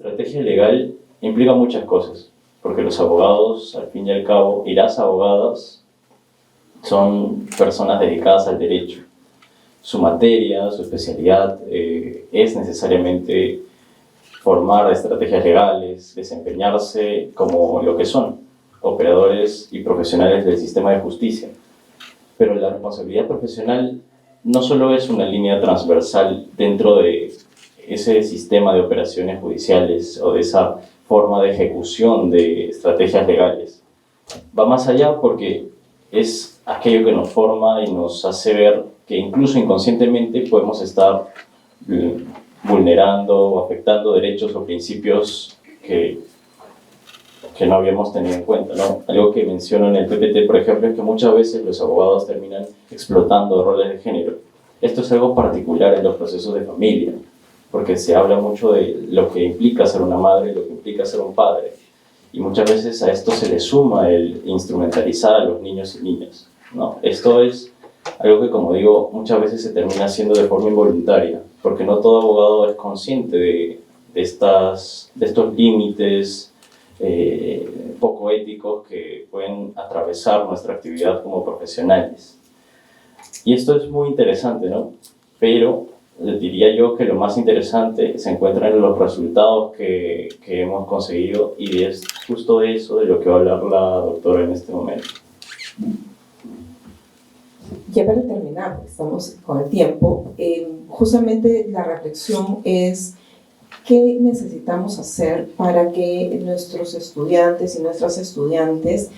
Estrategia legal implica muchas cosas, porque los abogados, al fin y al cabo, y las abogadas son personas dedicadas al derecho. Su materia, su especialidad es necesariamente formar estrategias legales, desempeñarse como lo que son, operadores y profesionales del sistema de justicia. Pero la responsabilidad profesional no solo es una línea transversal dentro de ese sistema de operaciones judiciales o de esa forma de ejecución de estrategias legales. Va más allá porque es aquello que nos forma y nos hace ver que incluso inconscientemente podemos estar vulnerando o afectando derechos o principios que no habíamos tenido en cuenta, ¿no? Algo que menciono en el PPT, por ejemplo, es que muchas veces los abogados terminan explotando roles de género. Esto es algo particular en los procesos de familia, porque se habla mucho de lo que implica ser una madre, lo que implica ser un padre, y muchas veces a esto se le suma el instrumentalizar a los niños y niñas, ¿no? Esto es algo que, como digo, muchas veces se termina haciendo de forma involuntaria, porque no todo abogado es consciente de estos límites poco éticos que pueden atravesar nuestra actividad como profesionales. Y esto es muy interesante, ¿no? Pero diría yo que lo más interesante se encuentra en los resultados que hemos conseguido, y es justo de eso de lo que va a hablar la doctora en este momento. Ya para terminar, estamos con el tiempo, justamente la reflexión es qué necesitamos hacer para que nuestros estudiantes y nuestras estudiantes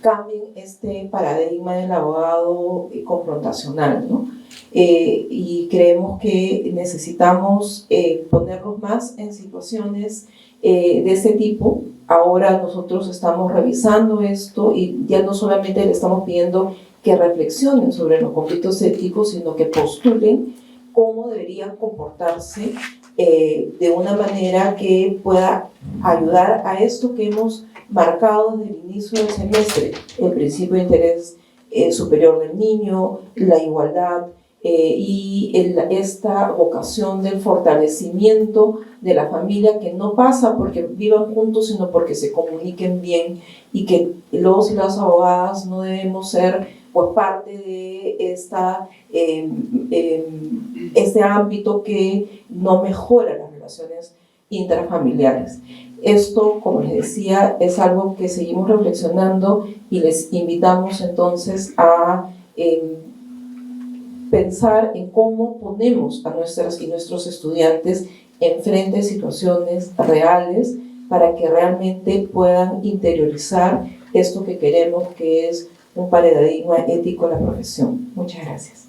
cambien este paradigma del abogado confrontacional, ¿no? Y creemos que necesitamos ponernos más en situaciones de este tipo. Ahora nosotros estamos revisando esto y ya no solamente le estamos pidiendo que reflexionen sobre los conflictos éticos, sino que postulen cómo deberían comportarse de una manera que pueda ayudar a esto que hemos marcado desde el inicio del semestre: el principio de interés superior del niño, la igualdad y esta vocación del fortalecimiento de la familia, que no pasa porque vivan juntos, sino porque se comuniquen bien, y que los y las abogadas no debemos ser pues parte de este ámbito que no mejora las relaciones intrafamiliares. Esto, como les decía, es algo que seguimos reflexionando, y les invitamos entonces a pensar en cómo ponemos a nuestras y nuestros estudiantes enfrente de situaciones reales para que realmente puedan interiorizar esto que queremos, que es un paradigma ético en la profesión. Muchas gracias.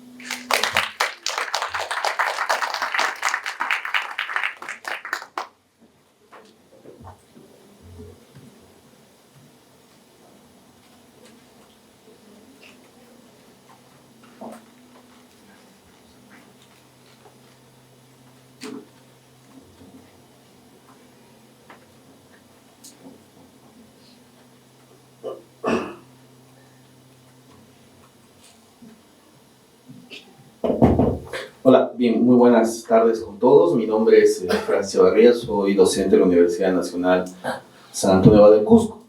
Hola, bien, muy buenas tardes con todos. Mi nombre es Francisco Barría, soy docente de la Universidad Nacional San Antonio del Cusco.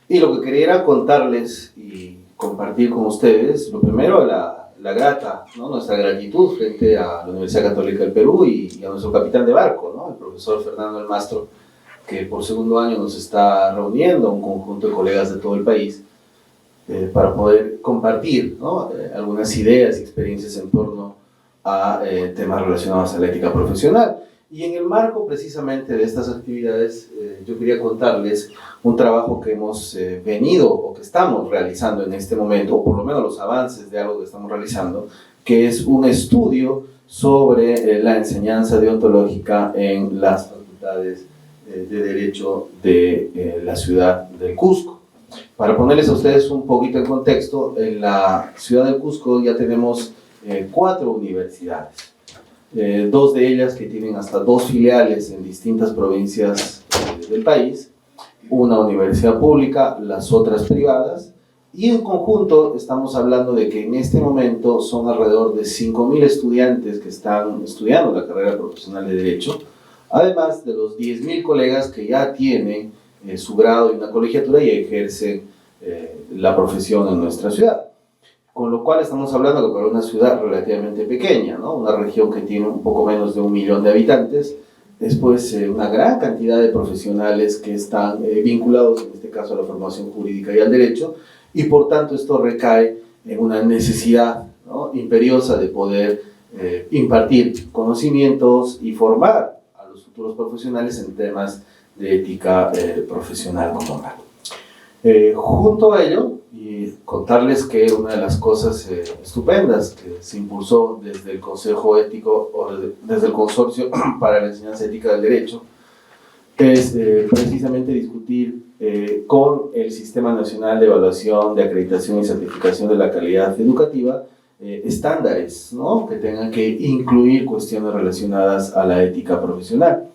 Y lo que quería era contarles y compartir con ustedes, lo primero, la grata, ¿no? Nuestra gratitud frente a la Universidad Católica del Perú y a nuestro capitán de barco, ¿no? El profesor Fernando El Mastro, que por segundo año nos está reuniendo a un conjunto de colegas de todo el país para poder compartir, ¿no? Algunas ideas y experiencias en torno a temas relacionados a la ética profesional. Y en el marco precisamente de estas actividades, yo quería contarles un trabajo que hemos venido o que estamos realizando en este momento, o por lo menos los avances de algo que estamos realizando, que es un estudio sobre la enseñanza deontológica en las facultades de Derecho de la ciudad del Cusco. Para ponerles a ustedes un poquito en contexto, en la ciudad del Cusco ya tenemos 4 universidades, 2 de ellas que tienen hasta 2 filiales en distintas provincias del país, una universidad pública, las otras privadas, y en conjunto estamos hablando de que en este momento son alrededor de 5.000 estudiantes que están estudiando la carrera profesional de Derecho, además de los 10.000 colegas que ya tienen su grado y una colegiatura y ejercen la profesión en nuestra ciudad. Con lo cual estamos hablando que para una ciudad relativamente pequeña, ¿no? Una región que tiene un poco menos de 1 millón de habitantes, es pues una gran cantidad de profesionales que están vinculados, en este caso, a la formación jurídica y al derecho, y por tanto esto recae en una necesidad, ¿no?, imperiosa de poder impartir conocimientos y formar a los futuros profesionales en temas de ética profesional como tal. Junto a ello, y contarles que una de las cosas estupendas que se impulsó desde el Consejo Ético o desde el Consorcio para la Enseñanza Ética del Derecho es precisamente discutir con el Sistema Nacional de Evaluación, de Acreditación y Certificación de la Calidad Educativa estándares, ¿no?, que tengan que incluir cuestiones relacionadas a la ética profesional.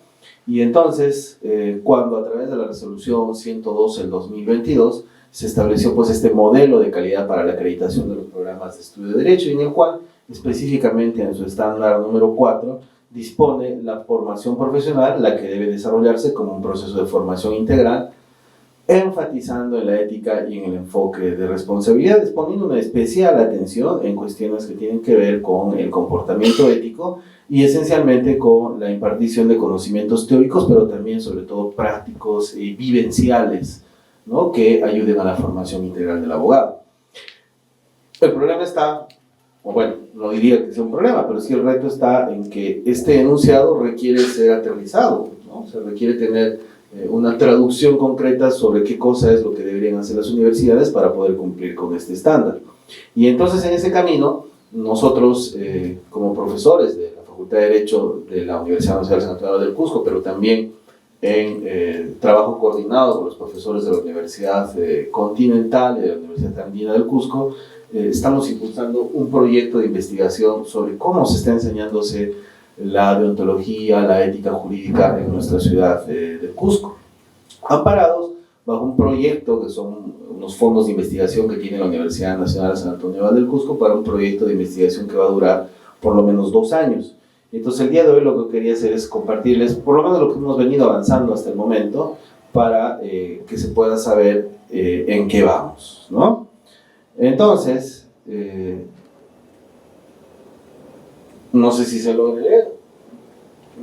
Y entonces, cuando a través de la resolución 112 del 2022 se estableció pues este modelo de calidad para la acreditación de los programas de estudio de Derecho, y en el cual específicamente en su estándar número 4 dispone la formación profesional, la que debe desarrollarse como un proceso de formación integral, enfatizando en la ética y en el enfoque de responsabilidades, poniendo una especial atención en cuestiones que tienen que ver con el comportamiento ético y esencialmente con la impartición de conocimientos teóricos, pero también sobre todo prácticos y vivenciales, ¿no?, que ayuden a la formación integral del abogado. El problema está, o bueno, no diría que sea un problema, pero sí el reto está en que este enunciado requiere ser aterrizado, ¿no? Se requiere tener una traducción concreta sobre qué cosa es lo que deberían hacer las universidades para poder cumplir con este estándar. Y entonces en ese camino, nosotros como profesores de la Facultad de Derecho de la Universidad Nacional de San Antonio del Cusco, pero también en trabajo coordinado con los profesores de la Universidad Continental y de la Universidad Andina del Cusco, estamos impulsando un proyecto de investigación sobre cómo se está enseñándose la deontología, la ética jurídica en nuestra ciudad de Cusco, amparados bajo un proyecto que son unos fondos de investigación que tiene la Universidad Nacional de San Antonio del Cusco para un proyecto de investigación que va a durar por lo menos 2 años. Entonces el día de hoy lo que quería hacer es compartirles por lo menos lo que hemos venido avanzando hasta el momento para que se pueda saber en qué vamos, ¿no? Entonces, no sé si se logra leer,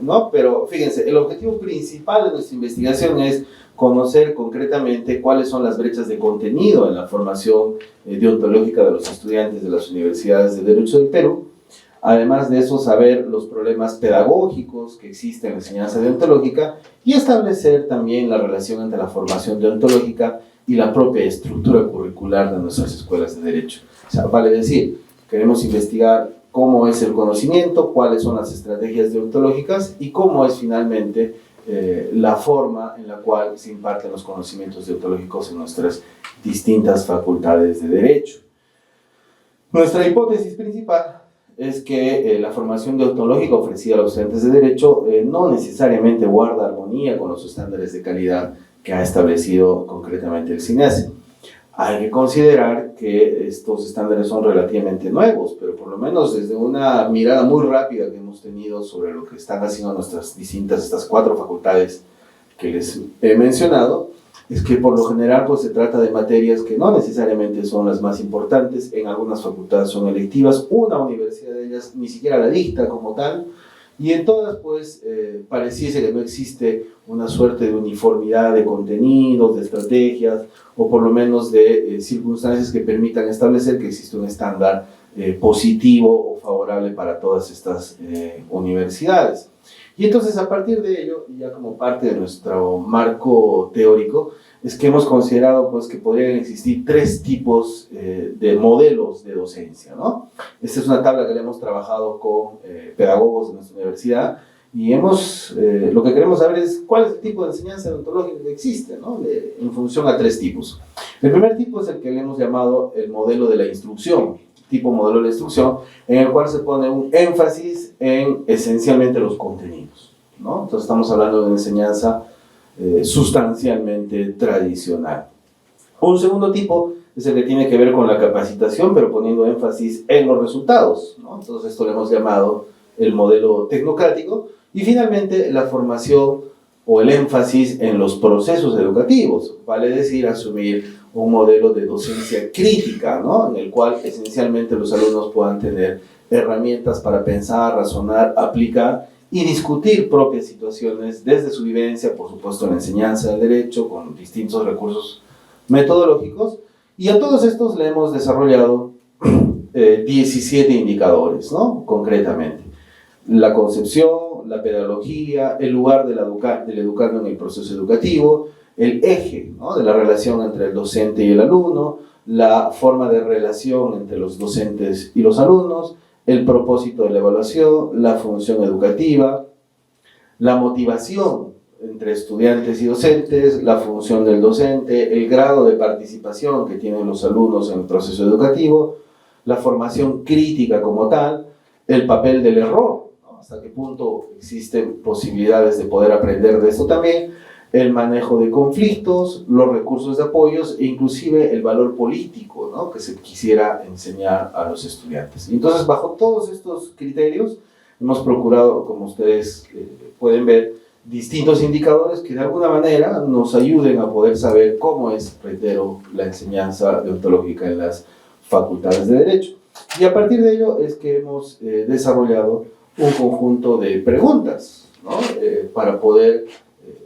¿no? Pero fíjense, el objetivo principal de nuestra investigación es conocer concretamente cuáles son las brechas de contenido en la formación deontológica de los estudiantes de las universidades de Derecho del Perú. Además de eso, saber los problemas pedagógicos que existen en la enseñanza deontológica y establecer también la relación entre la formación deontológica y la propia estructura curricular de nuestras escuelas de Derecho. O sea, vale decir, queremos investigar cómo es el conocimiento, cuáles son las estrategias deontológicas y cómo es finalmente la forma en la cual se imparten los conocimientos deontológicos en nuestras distintas facultades de Derecho. Nuestra hipótesis principal es que la formación deontológica ofrecida a los estudiantes de Derecho no necesariamente guarda armonía con los estándares de calidad que ha establecido concretamente el SINESE. Hay que considerar que estos estándares son relativamente nuevos, pero por lo menos desde una mirada muy rápida que hemos tenido sobre lo que están haciendo nuestras distintas, estas 4 facultades que les he mencionado, es que por lo general pues se trata de materias que no necesariamente son las más importantes, en algunas facultades son electivas, una universidad de ellas ni siquiera la dicta como tal, y en todas pues pareciese que no existe una suerte de uniformidad de contenidos, de estrategias, o por lo menos de circunstancias que permitan establecer que existe un estándar positivo o favorable para todas estas universidades. Y entonces a partir de ello, ya como parte de nuestro marco teórico, es que hemos considerado pues, que podrían existir 3 tipos de modelos de docencia, ¿no? Esta es una tabla que le hemos trabajado con pedagogos de nuestra universidad y lo que queremos saber es cuál es el tipo de enseñanza deontológica que existe, ¿no? En función a 3 tipos. El primer tipo es el que le hemos llamado el modelo de la instrucción, tipo modelo de la instrucción, en el cual se pone un énfasis en esencialmente los contenidos, ¿no? Entonces estamos hablando de una enseñanza sustancialmente tradicional. Un segundo tipo es el que tiene que ver con la capacitación, pero poniendo énfasis en los resultados, ¿no? Entonces esto le hemos llamado el modelo tecnocrático, Y finalmente, la formación o el énfasis en los procesos educativos, vale decir, asumir un modelo de docencia crítica, ¿no? En el cual esencialmente los alumnos puedan tener herramientas para pensar, razonar, aplicar y discutir propias situaciones desde su vivencia, por supuesto en la enseñanza del derecho, con distintos recursos metodológicos, y a todos estos le hemos desarrollado 17 indicadores, ¿no? Concretamente. La concepción, la pedagogía, el lugar del educando en el proceso educativo, el eje, ¿no?, de la relación entre el docente y el alumno, la forma de relación entre los docentes y los alumnos, el propósito de la evaluación, la función educativa, la motivación entre estudiantes y docentes, la función del docente, el grado de participación que tienen los alumnos en el proceso educativo, la formación crítica como tal, el papel del error, ¿no?, hasta qué punto existen posibilidades de poder aprender de esto también, el manejo de conflictos, los recursos de apoyos e inclusive el valor político, ¿no?, que se quisiera enseñar a los estudiantes. Y entonces, bajo todos estos criterios, hemos procurado, como ustedes pueden ver, distintos indicadores que de alguna manera nos ayuden a poder saber cómo es, reitero, la enseñanza deontológica en las facultades de Derecho. Y a partir de ello es que hemos desarrollado un conjunto de preguntas, ¿no?, para poder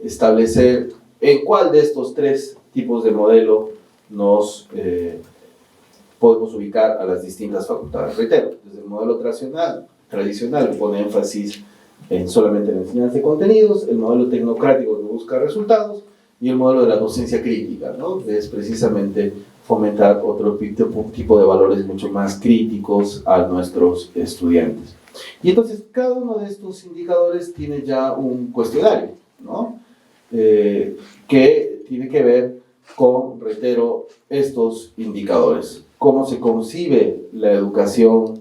establecer en cuál de estos tres tipos de modelo nos podemos ubicar a las distintas facultades. Reitero, desde el modelo tradicional pone énfasis en solamente la enseñanza de contenidos, el modelo tecnocrático que busca resultados y el modelo de la docencia crítica, ¿no?, que es precisamente fomentar otro tipo de valores mucho más críticos a nuestros estudiantes. Y entonces cada uno de estos indicadores tiene ya un cuestionario, ¿no?, que tiene que ver con, reitero, estos indicadores. Cómo se concibe la educación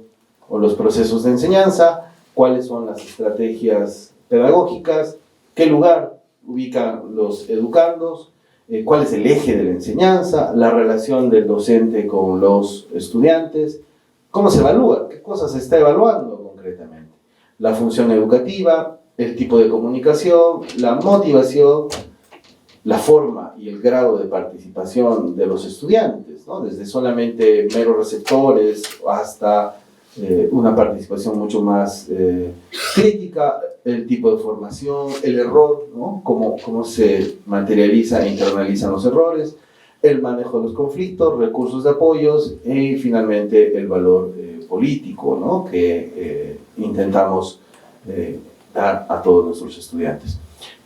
o los procesos de enseñanza, cuáles son las estrategias pedagógicas, qué lugar ubican los educandos, cuál es el eje de la enseñanza, la relación del docente con los estudiantes, cómo se evalúa, qué cosas se está evaluando concretamente, la función educativa, el tipo de comunicación, la motivación, la forma y el grado de participación de los estudiantes, ¿no?, desde solamente meros receptores hasta una participación mucho más crítica, el tipo de formación, el error, ¿no?, cómo se materializa e internalizan los errores, el manejo de los conflictos, recursos de apoyos y finalmente el valor político, ¿no?, que intentamos dar a todos nuestros estudiantes.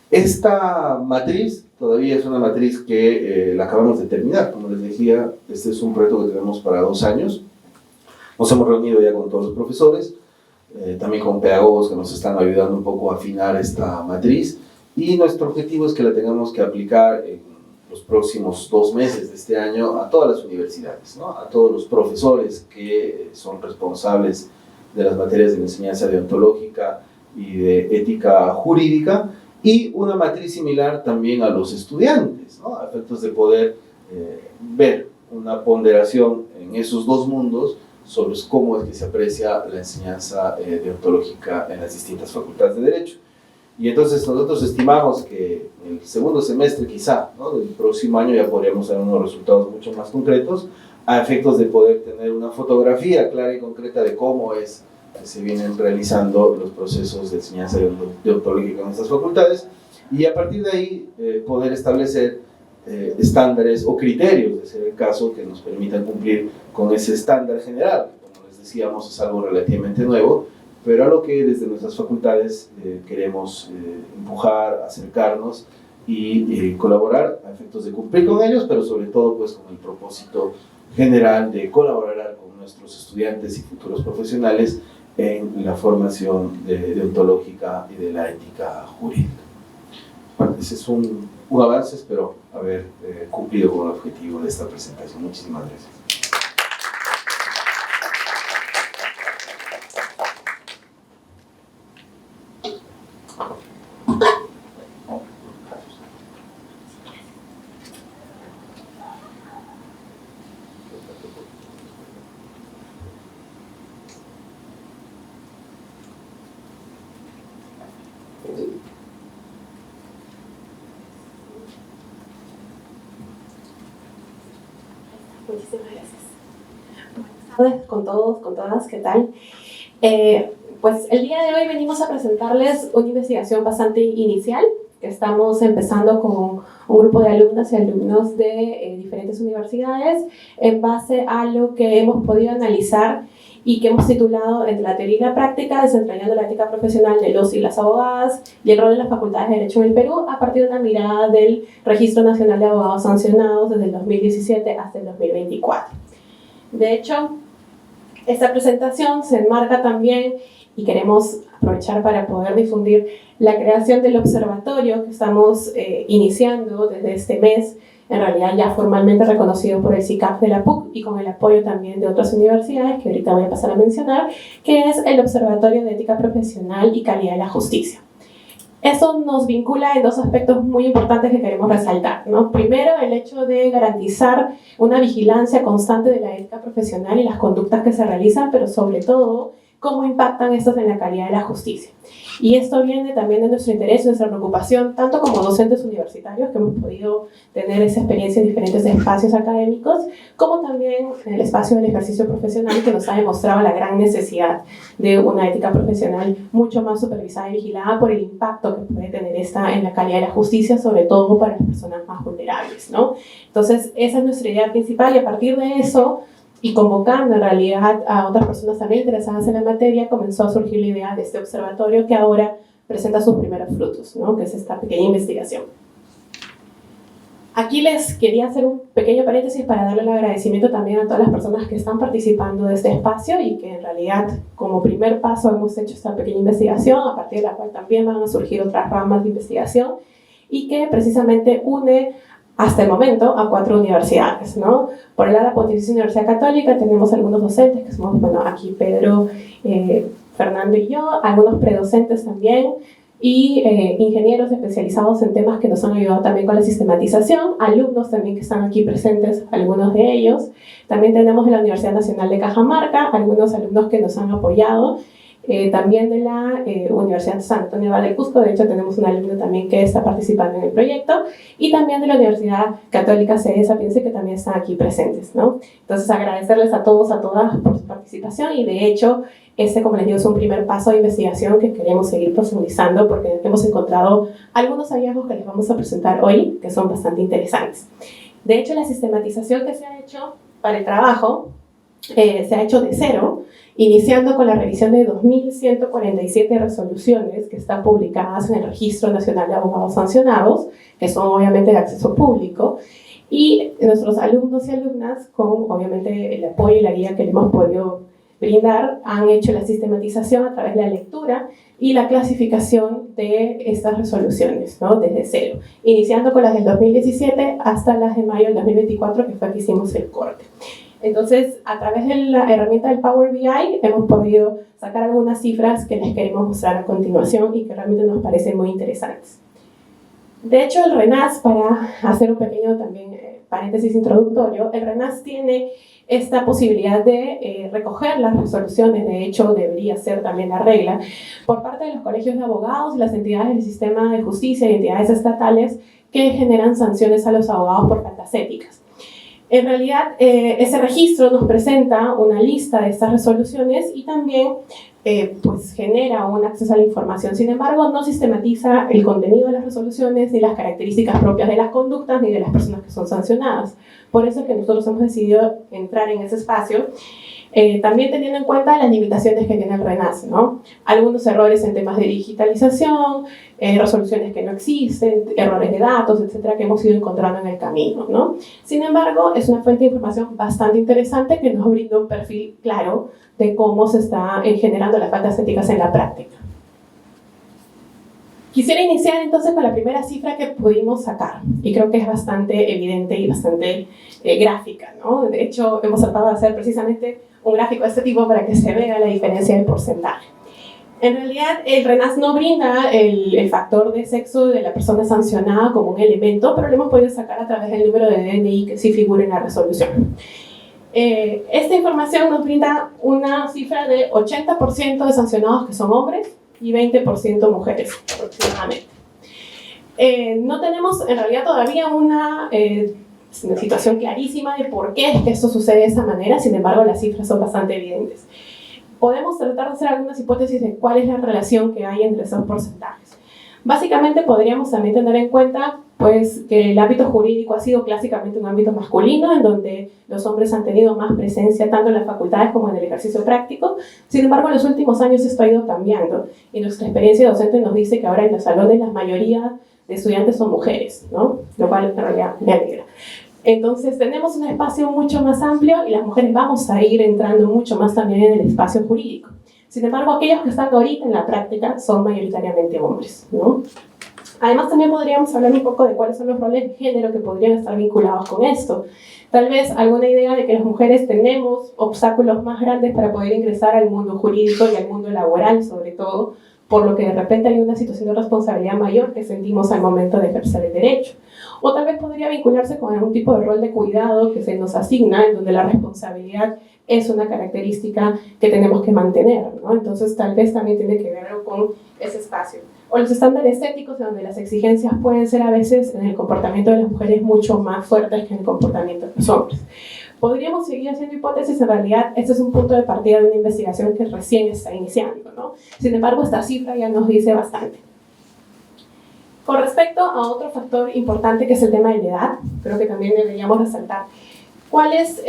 Esta matriz todavía es una matriz que la acabamos de terminar, como les decía, este es un proyecto que tenemos para 2 años. Nos hemos reunido ya con todos los profesores, también con pedagogos que nos están ayudando un poco a afinar esta matriz, y nuestro objetivo es que la tengamos que aplicar en los próximos 2 meses de este año a todas las universidades, ¿no?, a todos los profesores que son responsables de las materias de enseñanza deontológica y de ética jurídica, y una matriz similar también a los estudiantes, ¿no?, a efectos de poder ver una ponderación en esos dos mundos sobre cómo es que se aprecia la enseñanza deontológica en las distintas facultades de Derecho. Y entonces nosotros estimamos que en el segundo semestre quizá, ¿no?, del próximo año ya podríamos dar unos resultados mucho más concretos a efectos de poder tener una fotografía clara y concreta de cómo es que se vienen realizando los procesos de enseñanza deontológica en estas facultades, y a partir de ahí poder establecer estándares o criterios, de ser el caso, que nos permitan cumplir con ese estándar general. Como les decíamos, es algo relativamente nuevo, pero a lo que desde nuestras facultades queremos empujar, acercarnos y colaborar a efectos de cumplir con ellos, pero sobre todo pues con el propósito general de colaborar con nuestros estudiantes y futuros profesionales en la formación deontológica y de la ética jurídica. Bueno, ese es un avance, espero haber cumplido con el objetivo de esta presentación. Muchísimas gracias. Muchísimas gracias. Buenas tardes con todos, con todas, ¿qué tal? Pues el día de hoy venimos a presentarles una investigación bastante inicial que estamos empezando con un grupo de alumnas y alumnos de diferentes universidades en base a lo que hemos podido analizar y que hemos titulado Entre la teoría y la práctica, desentrañando la ética profesional de los y las abogadas y el rol de las facultades de Derecho en el Perú a partir de una mirada del Registro Nacional de Abogados Sancionados desde el 2017 hasta el 2024. De hecho, esta presentación se enmarca también y queremos aprovechar para poder difundir la creación del observatorio que estamos iniciando desde este mes, en realidad ya formalmente reconocido por el SICAF de la PUC y con el apoyo también de otras universidades que ahorita voy a pasar a mencionar, que es el Observatorio de Ética Profesional y Calidad de la Justicia. Eso nos vincula en dos aspectos muy importantes que queremos resaltar, ¿no? Primero, el hecho de garantizar una vigilancia constante de la ética profesional y las conductas que se realizan, pero sobre todo, cómo impactan estos en la calidad de la justicia. Y esto viene también de nuestro interés, nuestra preocupación, tanto como docentes universitarios, que hemos podido tener esa experiencia en diferentes espacios académicos, como también en el espacio del ejercicio profesional, que nos ha demostrado la gran necesidad de una ética profesional mucho más supervisada y vigilada por el impacto que puede tener esta en la calidad de la justicia, sobre todo para las personas más vulnerables, ¿no? Entonces, esa es nuestra idea principal y a partir de eso, y convocando en realidad a otras personas también interesadas en la materia, comenzó a surgir la idea de este observatorio que ahora presenta sus primeros frutos, ¿no? Que es esta pequeña investigación. Aquí les quería hacer un pequeño paréntesis para darle el agradecimiento también a todas las personas que están participando de este espacio y que en realidad como primer paso hemos hecho esta pequeña investigación, a partir de la cual también van a surgir otras ramas de investigación y que precisamente une hasta el momento a 4 universidades, ¿no? Por el lado de la Pontificia Universidad Católica tenemos algunos docentes, que somos, bueno, aquí Pedro, Fernando y yo, algunos predocentes también, y ingenieros especializados en temas que nos han ayudado también con la sistematización, alumnos también que están aquí presentes, algunos de ellos. También tenemos de la Universidad Nacional de Cajamarca, algunos alumnos que nos han apoyado, también de la Universidad San Antonio Abad del Cusco, de hecho tenemos un alumno también que está participando en el proyecto, y también de la Universidad Católica Sede Sapienza, que también están aquí presentes, ¿no? Entonces agradecerles a todos, a todas por su participación y de hecho este, como les digo, es un primer paso de investigación que queremos seguir profundizando porque hemos encontrado algunos hallazgos que les vamos a presentar hoy que son bastante interesantes. De hecho, la sistematización que se ha hecho para el trabajo se ha hecho de cero, iniciando con la revisión de 2.147 resoluciones que están publicadas en el Registro Nacional de Abogados Sancionados, que son obviamente de acceso público, y nuestros alumnos y alumnas, con obviamente el apoyo y la guía que le hemos podido brindar, han hecho la sistematización a través de la lectura y la clasificación de estas resoluciones, ¿no? Desde cero, iniciando con las del 2017 hasta las de mayo del 2024, que fue que hicimos el corte. Entonces, a través de la herramienta del Power BI hemos podido sacar algunas cifras que les queremos mostrar a continuación y que realmente nos parecen muy interesantes. De hecho, el RENAS, para hacer un pequeño también paréntesis introductorio, el RENAS tiene esta posibilidad de recoger las resoluciones, de hecho debería ser también la regla, por parte de los colegios de abogados y las entidades del sistema de justicia y entidades estatales que generan sanciones a los abogados por faltas éticas. En realidad, ese registro nos presenta una lista de estas resoluciones y también pues genera un acceso a la información. Sin embargo, no sistematiza el contenido de las resoluciones, ni las características propias de las conductas, ni de las personas que son sancionadas. Por eso es que nosotros hemos decidido entrar en ese espacio, también teniendo en cuenta las limitaciones que tiene el RENAS, ¿no? Algunos errores en temas de digitalización, resoluciones que no existen, errores de datos, etcétera, que hemos ido encontrando en el camino, ¿no? Sin embargo, es una fuente de información bastante interesante que nos brinda un perfil claro de cómo se están generando las faltas éticas en la práctica. Quisiera iniciar entonces con la primera cifra que pudimos sacar, y creo que es bastante evidente y bastante gráfica, ¿no? De hecho, hemos tratado de hacer precisamente un gráfico de este tipo para que se vea la diferencia de porcentaje. En realidad, el RENAS no brinda el factor de sexo de la persona sancionada como un elemento, pero lo hemos podido sacar a través del número de DNI que sí figura en la resolución. Esta información nos brinda una cifra de 80% de sancionados que son hombres y 20% mujeres aproximadamente. No tenemos en realidad todavía una situación clarísima de por qué es que esto sucede de esa manera, sin embargo las cifras son bastante evidentes. Podemos tratar de hacer algunas hipótesis de cuál es la relación que hay entre esos porcentajes. Básicamente podríamos también tener en cuenta pues, que el ámbito jurídico ha sido clásicamente un ámbito masculino, en donde los hombres han tenido más presencia tanto en las facultades como en el ejercicio práctico. Sin embargo, en los últimos años esto ha ido cambiando y nuestra experiencia docente nos dice que ahora en los salones la mayoría de estudiantes son mujeres, ¿no? Lo cual en realidad me alegra. Entonces tenemos un espacio mucho más amplio y las mujeres vamos a ir entrando mucho más también en el espacio jurídico. Sin embargo, aquellos que están ahorita en la práctica son mayoritariamente hombres, ¿no? Además, también podríamos hablar un poco de cuáles son los roles de género que podrían estar vinculados con esto. Tal vez alguna idea de que las mujeres tenemos obstáculos más grandes para poder ingresar al mundo jurídico y al mundo laboral, sobre todo, por lo que de repente hay una situación de responsabilidad mayor que sentimos al momento de ejercer el derecho. O tal vez podría vincularse con algún tipo de rol de cuidado que se nos asigna, en donde la responsabilidad es una característica que tenemos que mantener, ¿no? Entonces tal vez también tiene que ver algo con ese espacio. O los estándares éticos, donde las exigencias pueden ser a veces en el comportamiento de las mujeres mucho más fuertes que en el comportamiento de los hombres. Podríamos seguir haciendo hipótesis, en realidad este es un punto de partida de una investigación que recién está iniciando, ¿no? Sin embargo, esta cifra ya nos dice bastante. Con respecto a otro factor importante que es el tema de la edad, creo que también deberíamos resaltar cuál es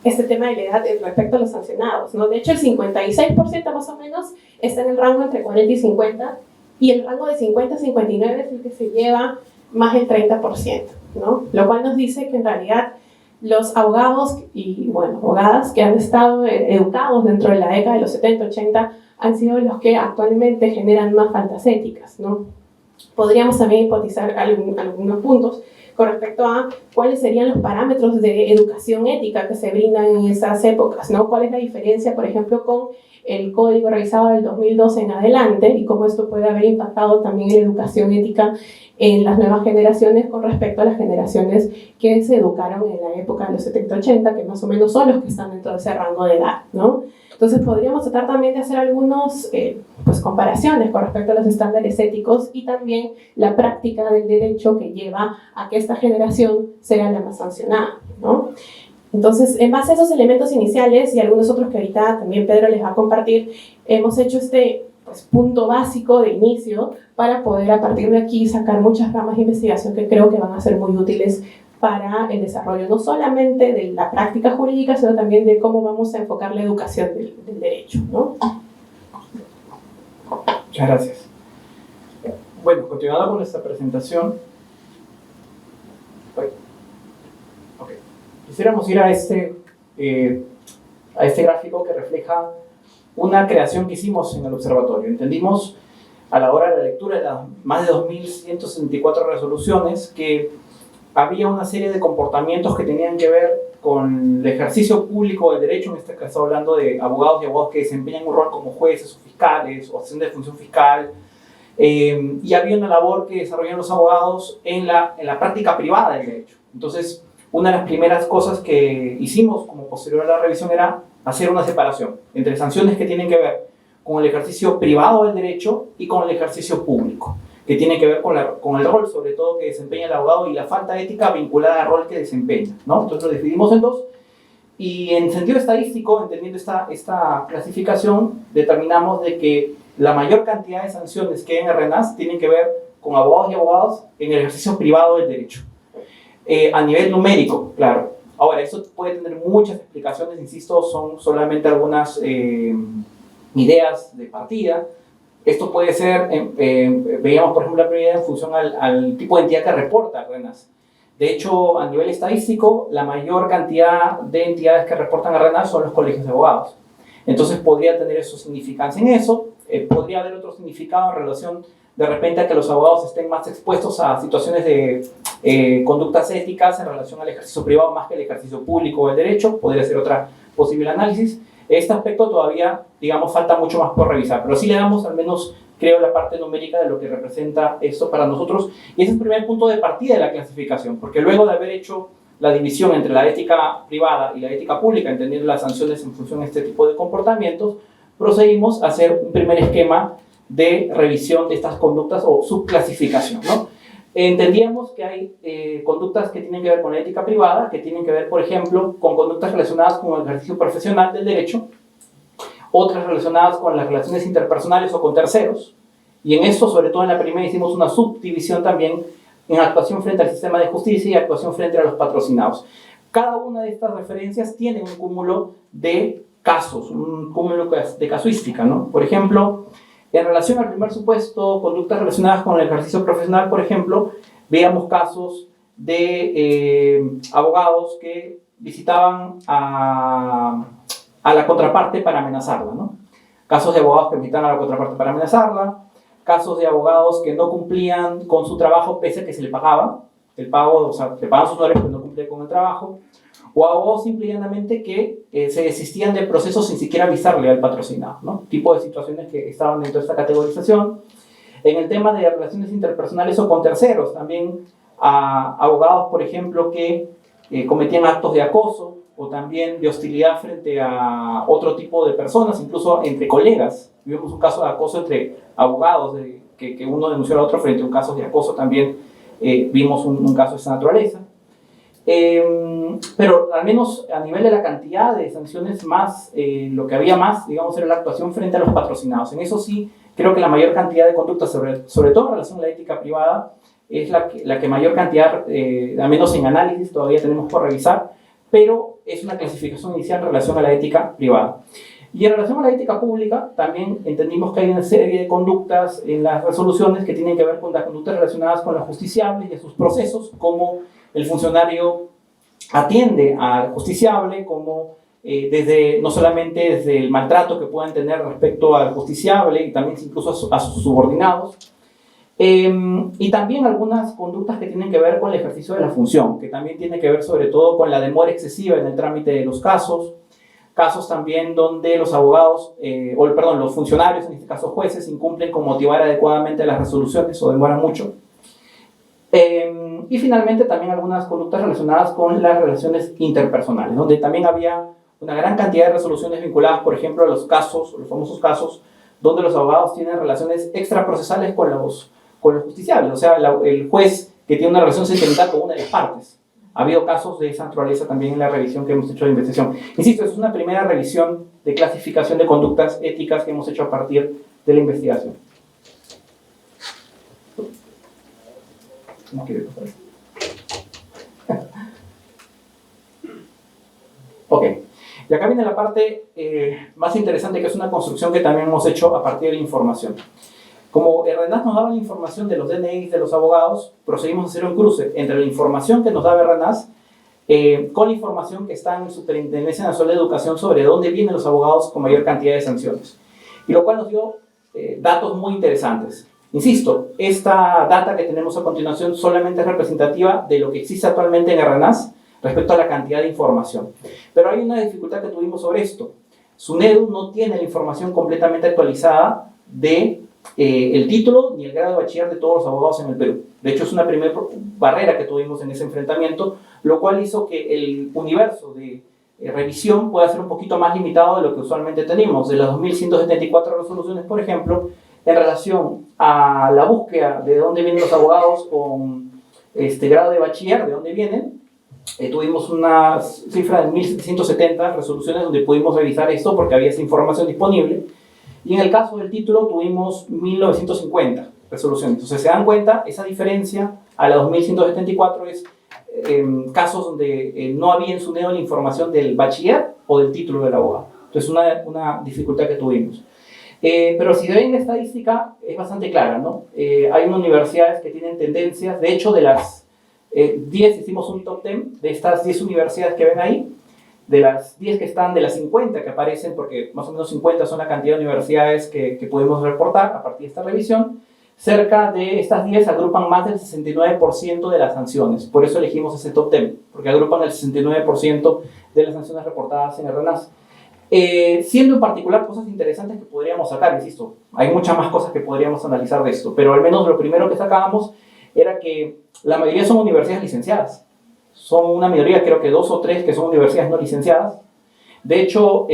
este tema de la edad respecto a los sancionados, ¿no? De hecho, el 56% más o menos está en el rango entre 40 y 50, y el rango de 50 a 59 es el que se lleva más del 30%, ¿no? Lo cual nos dice que en realidad los abogados y, bueno, abogadas que han estado educados dentro de la década de los 70, 80 han sido los que actualmente generan más faltas éticas, ¿no? Podríamos también hipotizar algunos puntos con respecto a cuáles serían los parámetros de educación ética que se brindan en esas épocas, ¿no? ¿Cuál es la diferencia, por ejemplo, con el código revisado del 2012 en adelante y cómo esto puede haber impactado también en la educación ética en las nuevas generaciones con respecto a las generaciones que se educaron en la época de los 70-80, que más o menos son los que están dentro de ese rango de edad, ¿no? Entonces podríamos tratar también de hacer algunas pues, comparaciones con respecto a los estándares éticos y también la práctica del derecho que lleva a que esta generación sea la más sancionada, ¿no? Entonces, en base a esos elementos iniciales y algunos otros que ahorita también Pedro les va a compartir, hemos hecho este pues, punto básico de inicio para poder a partir de aquí sacar muchas ramas de investigación que creo que van a ser muy útiles para el desarrollo no solamente de la práctica jurídica, sino también de cómo vamos a enfocar la educación del derecho, ¿no? Muchas gracias. Bueno, continuando con nuestra presentación, quisiéramos ir a este gráfico que refleja una creación que hicimos en el observatorio. Entendimos a la hora de la lectura de las más de 2.164 resoluciones que había una serie de comportamientos que tenían que ver con el ejercicio público del derecho, en este caso hablando de abogados y abogados que desempeñan un rol como jueces o fiscales o hacen de función fiscal, y había una labor que desarrollan los abogados en la práctica privada del derecho. Entonces, una de las primeras cosas que hicimos como posterior a la revisión era hacer una separación entre sanciones que tienen que ver con el ejercicio privado del derecho y con el ejercicio público, que tiene que ver con el rol, sobre todo, que desempeña el abogado y la falta ética vinculada al rol que desempeña, ¿no? Entonces lo dividimos en dos y en sentido estadístico, entendiendo esta clasificación, determinamos de que la mayor cantidad de sanciones que hay en el RENASS tienen que ver con abogados y abogadas en el ejercicio privado del derecho. A nivel numérico, claro. Ahora, eso puede tener muchas explicaciones, insisto, son solamente algunas ideas de partida. Esto puede ser, veíamos por ejemplo la prioridad en función al tipo de entidad que reporta el RENASS. De hecho, a nivel estadístico, la mayor cantidad de entidades que reportan a RENASS son los colegios de abogados. Entonces podría tener eso significancia en eso, podría haber otro significado en relación de repente a que los abogados estén más expuestos a situaciones de conductas éticas en relación al ejercicio privado más que el ejercicio público del derecho, podría ser otra posible análisis. Este aspecto todavía, digamos, falta mucho más por revisar, pero sí le damos al menos, creo, la parte numérica de lo que representa esto para nosotros, y ese es el primer punto de partida de la clasificación, porque luego de haber hecho la división entre la ética privada y la ética pública, entendiendo las sanciones en función de este tipo de comportamientos, procedimos a hacer un primer esquema de revisión de estas conductas o subclasificación, ¿no? Entendíamos que hay conductas que tienen que ver con la ética privada, que tienen que ver, por ejemplo, con conductas relacionadas con el ejercicio profesional del derecho, otras relacionadas con las relaciones interpersonales o con terceros, y en esto, sobre todo en la primera, hicimos una subdivisión también en actuación frente al sistema de justicia y actuación frente a los patrocinados. Cada una de estas referencias tiene un cúmulo de casos, un cúmulo de casuística, ¿no? Por ejemplo, en relación al primer supuesto, conductas relacionadas con el ejercicio profesional, por ejemplo, veíamos casos de abogados que visitaban a la contraparte para amenazarla, ¿no? Casos de abogados que visitaban a la contraparte para amenazarla, casos de abogados que no cumplían con su trabajo pese a que se le pagaba, el pago, o sea, le pagaban sus honorarios pero no cumplían con el trabajo, o abogados simplemente que se desistían del proceso sin siquiera avisarle al patrocinado, ¿no? Tipo de situaciones que estaban dentro de esta categorización. En el tema de relaciones interpersonales o con terceros, también a abogados, por ejemplo, que cometían actos de acoso o también de hostilidad frente a otro tipo de personas, incluso entre colegas. Vimos un caso de acoso entre abogados, que uno denunció al otro frente a un caso de acoso también. Vimos un caso de esa naturaleza. Pero al menos a nivel de la cantidad de sanciones más, lo que había más, digamos, era la actuación frente a los patrocinados. En eso sí, creo que la mayor cantidad de conductas, sobre todo en relación a la ética privada, es la que mayor cantidad, al menos en análisis, todavía tenemos por revisar, pero es una clasificación inicial en relación a la ética privada. Y en relación a la ética pública, también entendimos que hay una serie de conductas en las resoluciones que tienen que ver con las conductas relacionadas con los justiciables y sus procesos, como el funcionario atiende al justiciable, como no solamente desde el maltrato que puedan tener respecto al justiciable y también incluso a sus subordinados, y también algunas conductas que tienen que ver con el ejercicio de la función, que también tiene que ver sobre todo con la demora excesiva en el trámite de los casos también donde los abogados, los funcionarios, en este caso jueces, incumplen con motivar adecuadamente las resoluciones o demoran mucho. Y finalmente también algunas conductas relacionadas con las relaciones interpersonales, donde también había una gran cantidad de resoluciones vinculadas, por ejemplo, a los famosos casos, donde los abogados tienen relaciones extraprocesales con los justiciables, o sea, el juez que tiene una relación sentimental con una de las partes. Ha habido casos de esa naturaleza también en la revisión que hemos hecho de investigación. Insisto, es una primera revisión de clasificación de conductas éticas que hemos hecho a partir de la investigación. No quiero pasar. Ok. Y acá viene la parte más interesante, que es una construcción que también hemos hecho a partir de la información. Como RENAS nos daba la información de los DNIs de los abogados, procedimos a hacer un cruce entre la información que nos daba RENAS con la información que está en Superintendencia Nacional de Educación sobre dónde vienen los abogados con mayor cantidad de sanciones. Y lo cual nos dio datos muy interesantes. Insisto, esta data que tenemos a continuación solamente es representativa de lo que existe actualmente en RENAS respecto a la cantidad de información. Pero hay una dificultad que tuvimos sobre esto. SUNEDU no tiene la información completamente actualizada de el título ni el grado de bachiller de todos los abogados en el Perú. De hecho, es una primera barrera que tuvimos en ese enfrentamiento, lo cual hizo que el universo de revisión pueda ser un poquito más limitado de lo que usualmente tenemos. De las 2.174 resoluciones, por ejemplo, en relación a la búsqueda de dónde vienen los abogados con grado de bachiller, de dónde vienen, tuvimos una cifra de 1.770 resoluciones donde pudimos revisar esto porque había esa información disponible. Y en el caso del título tuvimos 1.950 resoluciones. Entonces, se dan cuenta, esa diferencia a la 2.174 es casos donde no había en SUNEDU la información del bachiller o del título del abogado. Entonces, una dificultad que tuvimos. Pero si ven la estadística, es bastante clara, ¿no? Hay unas universidades que tienen tendencias. De hecho, de las 10, hicimos un top 10 de estas 10 universidades que ven ahí. De las 10 que están, de las 50 que aparecen, porque más o menos 50 son la cantidad de universidades que podemos reportar a partir de esta revisión, cerca de estas 10 agrupan más del 69% de las sanciones. Por eso elegimos ese top 10, porque agrupan el 69% de las sanciones reportadas en el RENAS. Siendo en particular cosas interesantes que podríamos sacar, insisto, hay muchas más cosas que podríamos analizar de esto, pero al menos lo primero que sacábamos era que la mayoría son universidades licenciadas. Son una minoría, creo que 2 o 3 que son universidades no licenciadas. De hecho,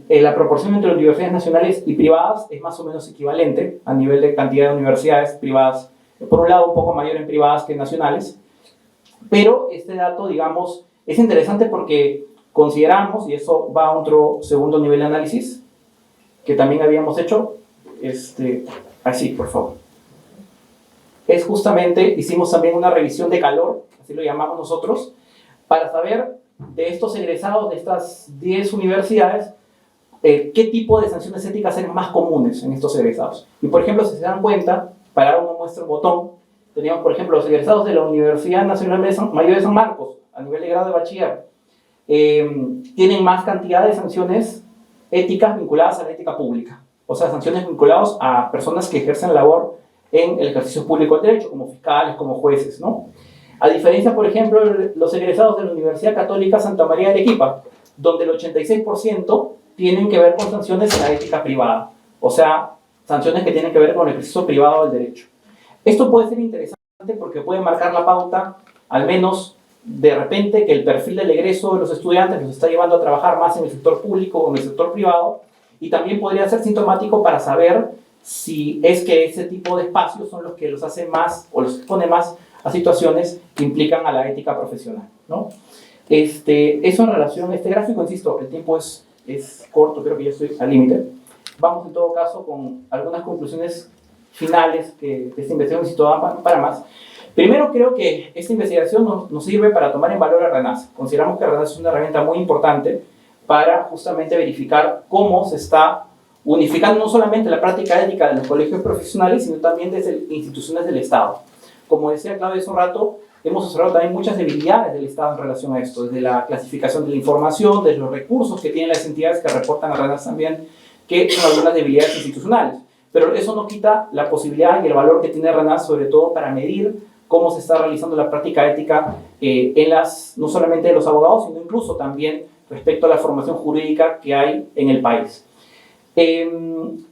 la proporción entre universidades nacionales y privadas es más o menos equivalente a nivel de cantidad de universidades privadas. Por un lado, un poco mayor en privadas que en nacionales, pero este dato, digamos, es interesante porque consideramos, y eso va a otro segundo nivel de análisis, que también habíamos hecho, así, por favor. Es justamente, hicimos también una revisión de calor, así lo llamamos nosotros, para saber de estos egresados de estas 10 universidades, qué tipo de sanciones éticas eran más comunes en estos egresados. Y por ejemplo, si se dan cuenta, para dar una muestra un botón, teníamos por ejemplo los egresados de la Universidad Nacional Mayor de San Marcos, a nivel de grado de bachiller, tienen más cantidad de sanciones éticas vinculadas a la ética pública, o sea, sanciones vinculadas a personas que ejercen labor en el ejercicio público del derecho, como fiscales, como jueces, ¿no? A diferencia, por ejemplo, los egresados de la Universidad Católica Santa María de Arequipa, donde el 86% tienen que ver con sanciones en la ética privada, o sea, sanciones que tienen que ver con el ejercicio privado del derecho. Esto puede ser interesante porque puede marcar la pauta, al menos de repente, que el perfil del egreso de los estudiantes los está llevando a trabajar más en el sector público o en el sector privado, y también podría ser sintomático para saber si es que ese tipo de espacios son los que los hacen más o los expone más a situaciones que implican a la ética profesional, ¿no? Eso en relación a este gráfico, insisto, el tiempo es corto, creo que ya estoy al límite. Vamos en todo caso con algunas conclusiones finales que esta investigación necesitó para más. Primero, creo que esta investigación nos sirve para tomar en valor a RENAS. Consideramos que RENAS es una herramienta muy importante para justamente verificar cómo se está unificando no solamente la práctica ética de los colegios profesionales, sino también desde instituciones del Estado. Como decía Claudia hace un rato, hemos observado también muchas debilidades del Estado en relación a esto, desde la clasificación de la información, desde los recursos que tienen las entidades que reportan a RENAS también, que son algunas debilidades institucionales. Pero eso no quita la posibilidad y el valor que tiene RENAS, sobre todo para medir cómo se está realizando la práctica ética no solamente de los abogados, sino incluso también respecto a la formación jurídica que hay en el país. También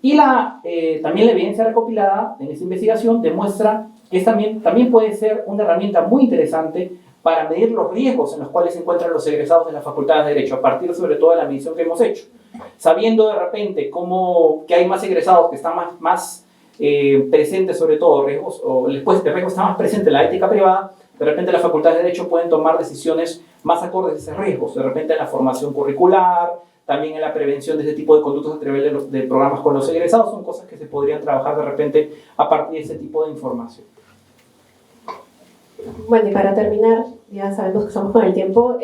la evidencia recopilada en esta investigación demuestra que también puede ser una herramienta muy interesante para medir los riesgos en los cuales se encuentran los egresados de las facultades de Derecho, a partir sobre todo de la medición que hemos hecho. Sabiendo de repente que hay más egresados que están más presentes, sobre todo riesgos, o el riesgo está más presente en la ética privada, de repente las facultades de Derecho pueden tomar decisiones más acordes a esos riesgos, de repente en la formación curricular, también en la prevención de ese tipo de conductas a través de programas con los egresados. Son cosas que se podrían trabajar de repente a partir de ese tipo de información. Bueno, y para terminar, ya sabemos que estamos con el tiempo,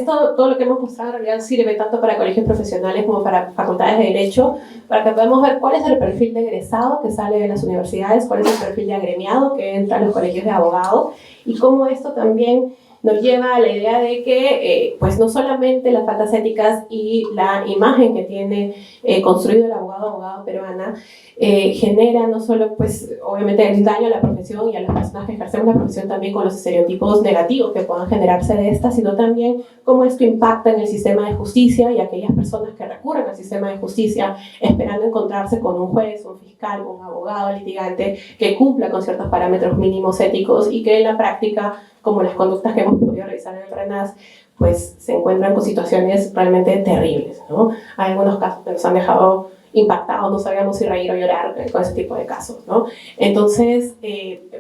todo lo que hemos mostrado en realidad sirve tanto para colegios profesionales como para facultades de Derecho, para que podamos ver cuál es el perfil de egresado que sale de las universidades, cuál es el perfil de agremiado que entra a los colegios de abogados, y cómo esto también nos lleva a la idea de que pues no solamente las faltas éticas y la imagen que tiene construido el abogado peruana genera no solo pues obviamente el daño a la profesión y a las personas que ejercemos la profesión, también con los estereotipos negativos que puedan generarse de esta, sino también cómo esto impacta en el sistema de justicia y aquellas personas que recurren al sistema de justicia esperando encontrarse con un juez, un fiscal, un abogado, litigante que cumpla con ciertos parámetros mínimos éticos y que en la práctica, como las conductas que hemos podido revisar en el RENAS, pues se encuentran con situaciones realmente terribles, ¿no? Hay algunos casos que nos han dejado impactados, no sabíamos si reír o llorar con ese tipo de casos, ¿no? Entonces,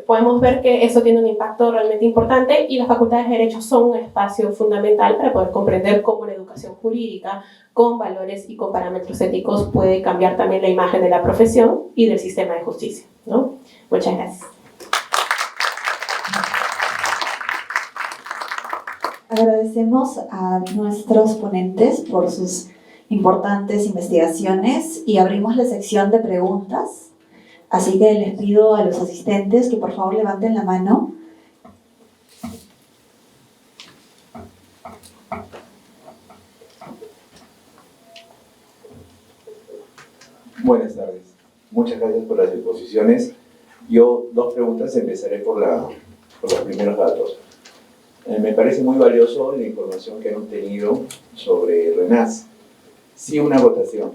podemos ver que eso tiene un impacto realmente importante y las facultades de Derecho son un espacio fundamental para poder comprender cómo la educación jurídica con valores y con parámetros éticos puede cambiar también la imagen de la profesión y del sistema de justicia, ¿no? Muchas gracias. Agradecemos a nuestros ponentes por sus importantes investigaciones y abrimos la sección de preguntas. Así que les pido a los asistentes que por favor levanten la mano. Buenas tardes. Muchas gracias por las exposiciones. Yo dos preguntas, empezaré por los primeros datos. Me parece muy valioso la información que han obtenido sobre RENAS. Sí, una votación.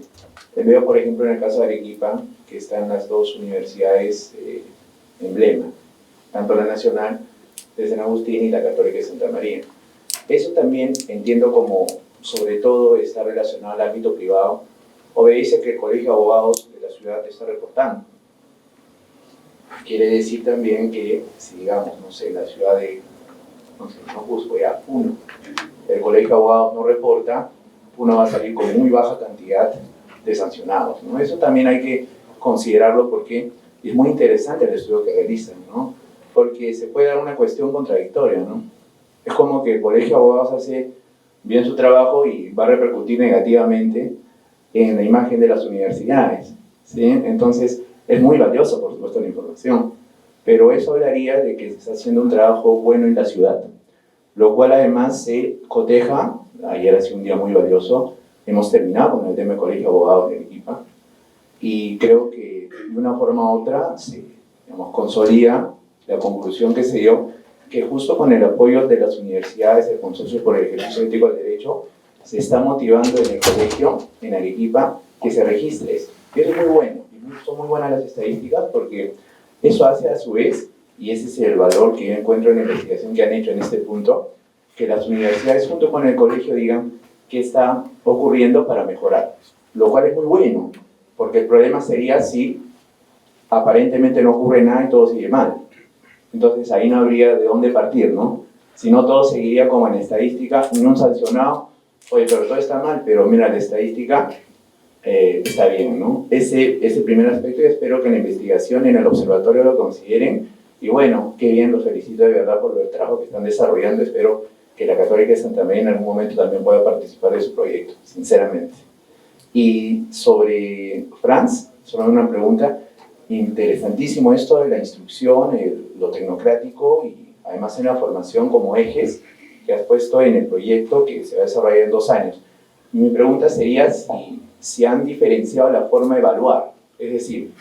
Veo, por ejemplo, en el caso de Arequipa, que están las dos universidades emblema, tanto la Nacional de San Agustín y la Católica de Santa María. Eso también entiendo como sobre todo está relacionado al ámbito privado, obedece que el Colegio de Abogados de la ciudad está reportando. Quiere decir también que, si digamos, no sé, la ciudad de, no sé, no Cusco, ya, uno, el Colegio de Abogados no reporta, uno va a salir con muy baja cantidad de sancionados, ¿no? Eso también hay que considerarlo porque es muy interesante el estudio que realizan, ¿no? Porque se puede dar una cuestión contradictoria, ¿no? Es como que el Colegio de Abogados hace bien su trabajo y va a repercutir negativamente en la imagen de las universidades, ¿sí? Entonces, es muy valiosa, por supuesto, la información, pero eso hablaría de que se está haciendo un trabajo bueno en la ciudad, lo cual además se coteja. Ayer ha sido un día muy valioso, hemos terminado con el tema del Colegio de Abogados de Arequipa, y creo que de una forma u otra se, digamos, consolida la conclusión que se dio, que justo con el apoyo de las universidades, del Consorcio por el Ejercicio Ético del Derecho, se está motivando en el colegio, en Arequipa, que se registre esto. Eso es muy bueno, y son muy buenas las estadísticas, porque eso hace a su vez, y ese es el valor que yo encuentro en la investigación que han hecho en este punto, que las universidades junto con el colegio digan qué está ocurriendo para mejorar, lo cual es muy bueno, porque el problema sería si aparentemente no ocurre nada y todo sigue mal. Entonces ahí no habría de dónde partir, ¿no? Si no, todo seguiría como en estadística, ni un sancionado, oye, pero todo está mal, pero mira, la estadística está bien, ¿no? Ese primer aspecto, y espero que en la investigación, en el observatorio lo consideren, y bueno, qué bien, los felicito de verdad por el trabajo que están desarrollando, espero que la Católica de Santa María en algún momento también pueda participar de su proyecto, sinceramente. Y sobre Franz, solo una pregunta, interesantísimo esto de la instrucción, lo tecnocrático y además en la formación como ejes que has puesto en el proyecto que se va a desarrollar en 2 años. Y mi pregunta sería si han diferenciado la forma de evaluar, es decir,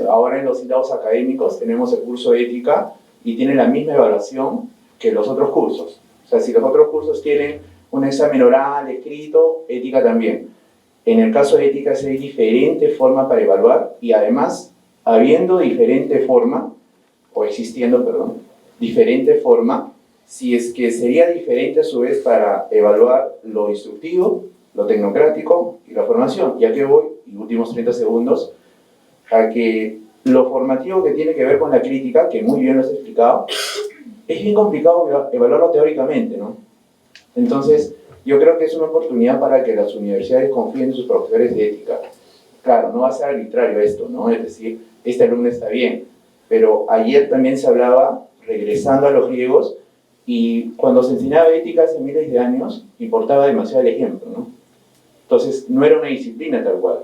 ahora en los citados académicos tenemos el curso de ética y tiene la misma evaluación que los otros cursos. O sea, si los otros cursos tienen un examen oral, escrito, ética también. En el caso de ética hay diferente forma para evaluar y además, habiendo diferente forma, o existiendo, perdón, diferente forma, si es que sería diferente a su vez para evaluar lo instructivo, lo tecnocrático y la formación. Ya que voy, y últimos 30 segundos, a que lo formativo que tiene que ver con la crítica, que muy bien lo has explicado, es bien complicado evaluarlo teóricamente, ¿no? Entonces, yo creo que es una oportunidad para que las universidades confíen en sus profesores de ética. Claro, no va a ser arbitrario esto, ¿no? Es decir, este alumno está bien, pero ayer también se hablaba, regresando a los griegos, y cuando se enseñaba ética hace miles de años, importaba demasiado el ejemplo, ¿no? Entonces, no era una disciplina tal cual,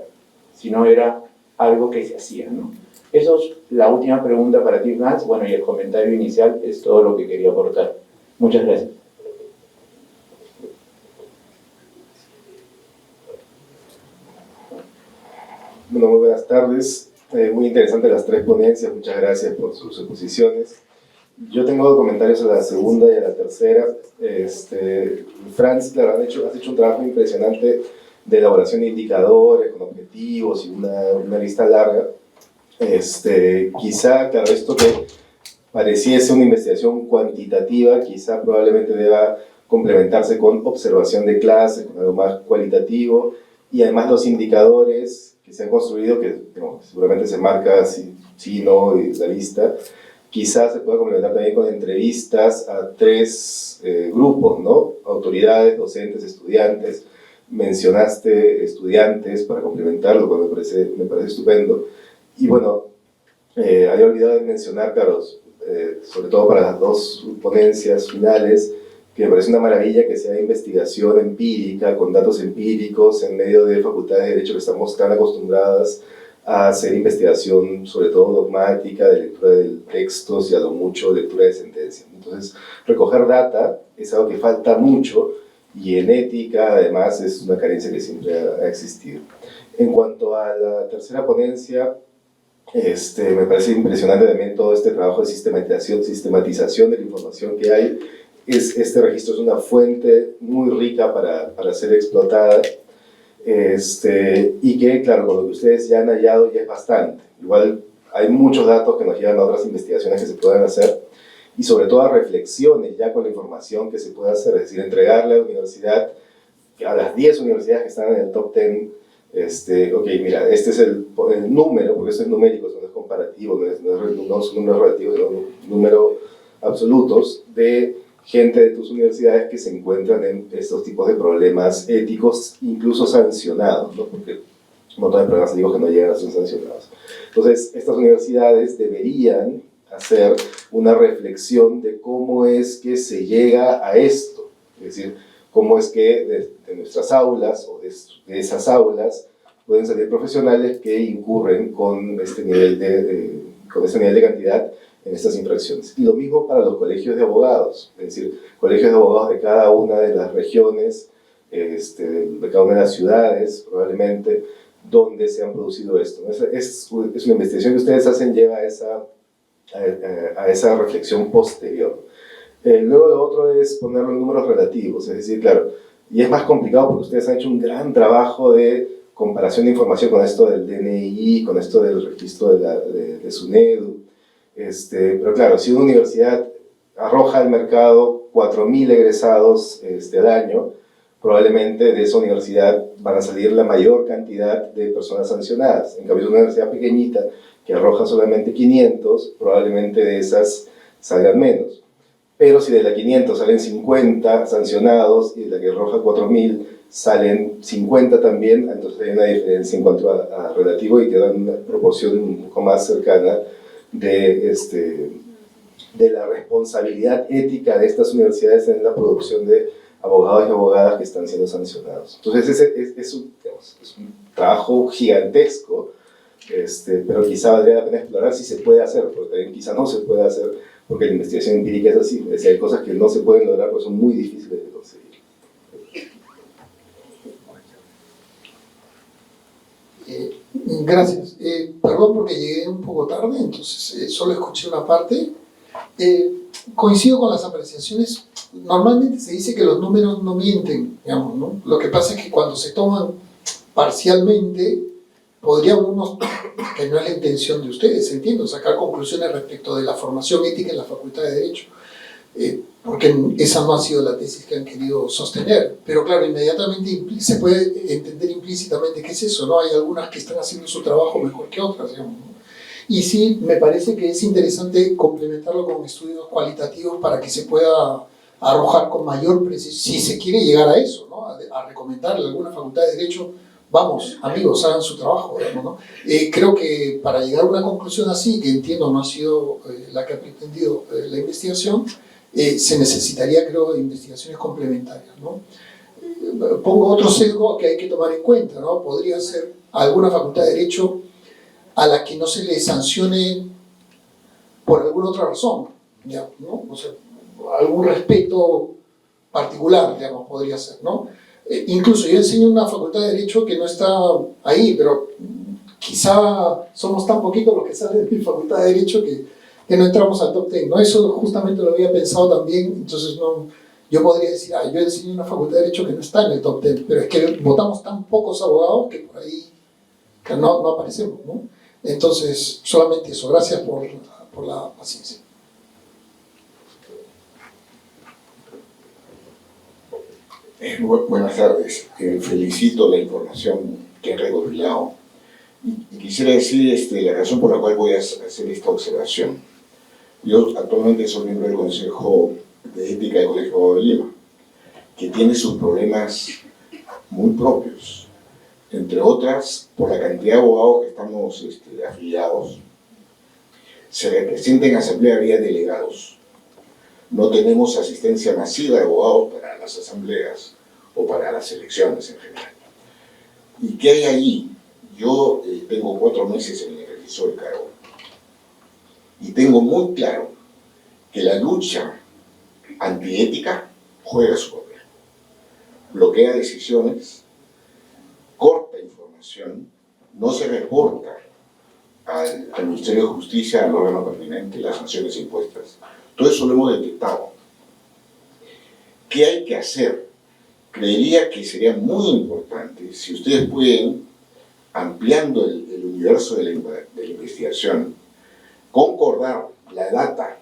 sino era algo que se hacía, ¿no? Eso es la última pregunta para ti, Franz. Bueno, y el comentario inicial es todo lo que quería aportar. Muchas gracias. Bueno, muy buenas tardes. Muy interesantes las 3 ponencias. Muchas gracias por sus exposiciones. Yo tengo comentarios a la segunda y a la tercera. Franz, claro, has hecho un trabajo impresionante de elaboración de indicadores con objetivos y una lista larga. Quizá, claro, esto que pareciese una investigación cuantitativa, quizá probablemente deba complementarse con observación de clase, con algo más cualitativo, y además los indicadores que se han construido, que seguramente se marca sí, no, y la lista, quizás se pueda complementar también con entrevistas a 3 grupos, ¿no? Autoridades, docentes, estudiantes. Mencionaste estudiantes para complementarlo, me parece estupendo. Y bueno, había olvidado de mencionar, claro, sobre todo para las 2 ponencias finales, que me parece una maravilla que sea investigación empírica, con datos empíricos, en medio de facultades de Derecho que estamos tan acostumbradas a hacer investigación, sobre todo dogmática, de lectura de textos y a lo mucho lectura de sentencias. Entonces, recoger data es algo que falta mucho y en ética, además, es una carencia que siempre ha existido. En cuanto a la tercera ponencia, me parece impresionante también todo este trabajo de sistematización de la información que hay. Este registro es una fuente muy rica para ser explotada, y que, claro, con lo que ustedes ya han hallado ya es bastante. Igual hay muchos datos que nos llevan a otras investigaciones que se puedan hacer, y sobre todo a reflexiones ya con la información que se puede hacer, es decir, entregarle a la universidad a las 10 universidades que están en el top 10, ok, mira, este es el número, porque esto es numérico, eso no es comparativo, no son números relativos, sino números absolutos de gente de tus universidades que se encuentran en estos tipos de problemas éticos, incluso sancionados, ¿no? Porque un montón de problemas éticos que no llegan a ser sancionados. Entonces, estas universidades deberían hacer una reflexión de cómo es que se llega a esto, es decir, cómo es que de nuestras aulas o de esas aulas pueden salir profesionales que incurren con este nivel de cantidad en estas infracciones. Y lo mismo para los colegios de abogados, es decir, colegios de abogados de cada una de las regiones, de cada una de las ciudades, probablemente, donde se han producido esto. Es una investigación que ustedes hacen, lleva a esa reflexión posterior. Luego lo otro es ponerlo en números relativos, es decir, claro, y es más complicado porque ustedes han hecho un gran trabajo de comparación de información con esto del DNI, con esto del registro de SUNEDU, pero claro, si una universidad arroja al mercado 4.000 egresados al año, probablemente de esa universidad van a salir la mayor cantidad de personas sancionadas. En cambio, una universidad pequeñita que arroja solamente 500, probablemente de esas salgan menos. Pero si de la 500 salen 50 sancionados y de la que arroja 4.000 salen 50 también, entonces hay una diferencia en cuanto a relativo y queda una proporción un poco más cercana de la responsabilidad ética de estas universidades en la producción de abogados y abogadas que están siendo sancionados. Entonces es un trabajo gigantesco, pero quizá valdría la pena explorar si se puede hacer, porque también quizá no se puede hacer, porque la investigación empírica es así, es decir, hay cosas que no se pueden lograr porque son muy difíciles de conseguir. Gracias. Perdón porque llegué un poco tarde, entonces solo escuché una parte. Coincido con las apreciaciones. Normalmente se dice que los números no mienten, digamos, ¿no? Lo que pasa es que cuando se toman parcialmente, podría uno, que no es la intención de ustedes, entiendo, sacar conclusiones respecto de la formación ética en la Facultad de Derecho, porque esa no ha sido la tesis que han querido sostener. Pero claro, inmediatamente se puede entender implícitamente qué es eso, ¿no? Hay algunas que están haciendo su trabajo mejor que otras, digamos, ¿no? Y sí, me parece que es interesante complementarlo con estudios cualitativos para que se pueda arrojar con mayor precisión, si se quiere llegar a eso, ¿no? A recomendarle a alguna facultad de Derecho, vamos, amigos, hagan su trabajo, digamos, ¿no? Creo que para llegar a una conclusión así, que entiendo no ha sido la que ha pretendido la investigación, se necesitaría, creo, investigaciones complementarias, ¿no? Pongo otro sesgo que hay que tomar en cuenta, ¿no? Podría ser alguna facultad de Derecho a la que no se le sancione por alguna otra razón, ya, ¿no? O sea, algún respeto particular, digamos, podría ser, ¿no? Incluso yo enseño en una facultad de Derecho que no está ahí, pero quizá somos tan poquitos los que salen de mi facultad de Derecho que no entramos al top 10, ¿no? Eso justamente lo había pensado también, entonces no, yo podría decir, yo enseño en una facultad de Derecho que no está en el top 10, pero es que votamos tan pocos abogados que por ahí que no aparecemos, ¿no? Entonces, solamente eso, gracias por la paciencia. Buenas tardes, felicito la información que han recopilado y quisiera decir la razón por la cual voy a hacer esta observación. Yo actualmente soy miembro del Consejo de Ética del Colegio de Abogados de Lima, que tiene sus problemas muy propios, entre otras por la cantidad de abogados que estamos afiliados. Se representa en asamblea vía delegados. No tenemos asistencia masiva de abogados para las asambleas o para las elecciones en general. ¿Y qué hay allí? Yo tengo 4 meses en el ejercicio del cargo y tengo muy claro que la lucha antiética juega su papel. Bloquea decisiones, corta información, no se reporta al Ministerio de Justicia, al órgano pertinente, las sanciones impuestas. Todo eso lo hemos detectado. ¿Qué hay que hacer? Creería que sería muy importante si ustedes pueden, ampliando el universo de la investigación, concordar la data.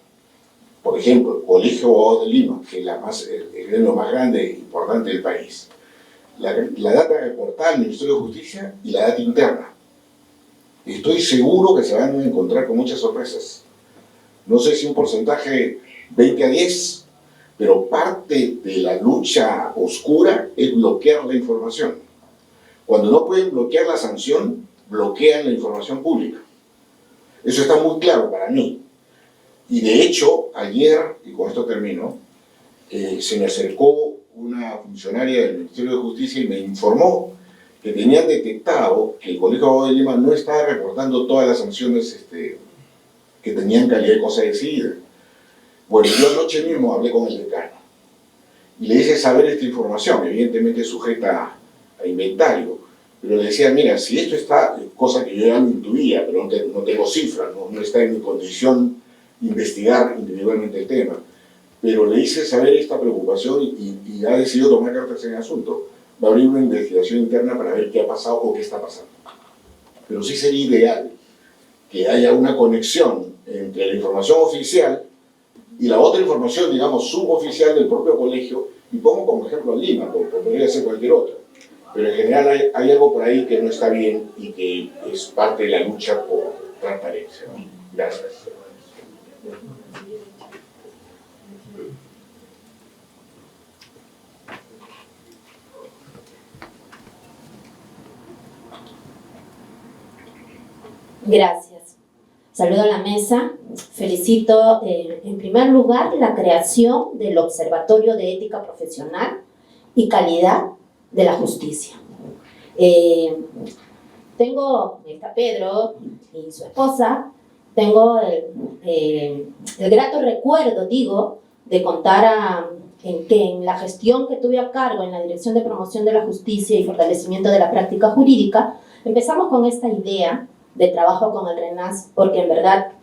Por ejemplo, el Colegio de Abogados de Lima, que es el gremio más grande e importante del país, la data del portal del Ministerio de Justicia y la data interna. Estoy seguro que se van a encontrar con muchas sorpresas. No sé si un porcentaje 20-10, pero parte de la lucha oscura es bloquear la información. Cuando no pueden bloquear la sanción, bloquean la información pública. Eso está muy claro para mí. Y de hecho, ayer, y con esto termino, se me acercó una funcionaria del Ministerio de Justicia y me informó que tenían detectado que el Colegio de Abogados de Lima no estaba reportando todas las sanciones que tenían calidad de cosa decidida. Bueno, yo anoche mismo hablé con el decano y le hice saber esta información, evidentemente sujeta a inventario, pero le decía, mira, si esto está, cosa que yo ya lo intuía, pero no tengo cifras, no está en mi condición investigar individualmente el tema, pero le hice saber esta preocupación y ha decidido tomar cartas en el asunto. Va a abrir una investigación interna para ver qué ha pasado o qué está pasando. Pero sí sería ideal que haya una conexión entre la información oficial y la otra información, digamos, suboficial del propio colegio, y pongo como ejemplo a Lima, porque podría ser cualquier otra. Pero en general hay algo por ahí que no está bien y que es parte de la lucha por transparencia, ¿no? Gracias. Gracias. Saludo a la mesa. Felicito en primer lugar la creación del Observatorio de Ética Profesional y Calidad de la Justicia. Está Pedro y su esposa, tengo el grato recuerdo, de contar en la gestión que tuve a cargo en la Dirección de Promoción de la Justicia y Fortalecimiento de la Práctica Jurídica, empezamos con esta idea de trabajo con el RENAS, porque en verdad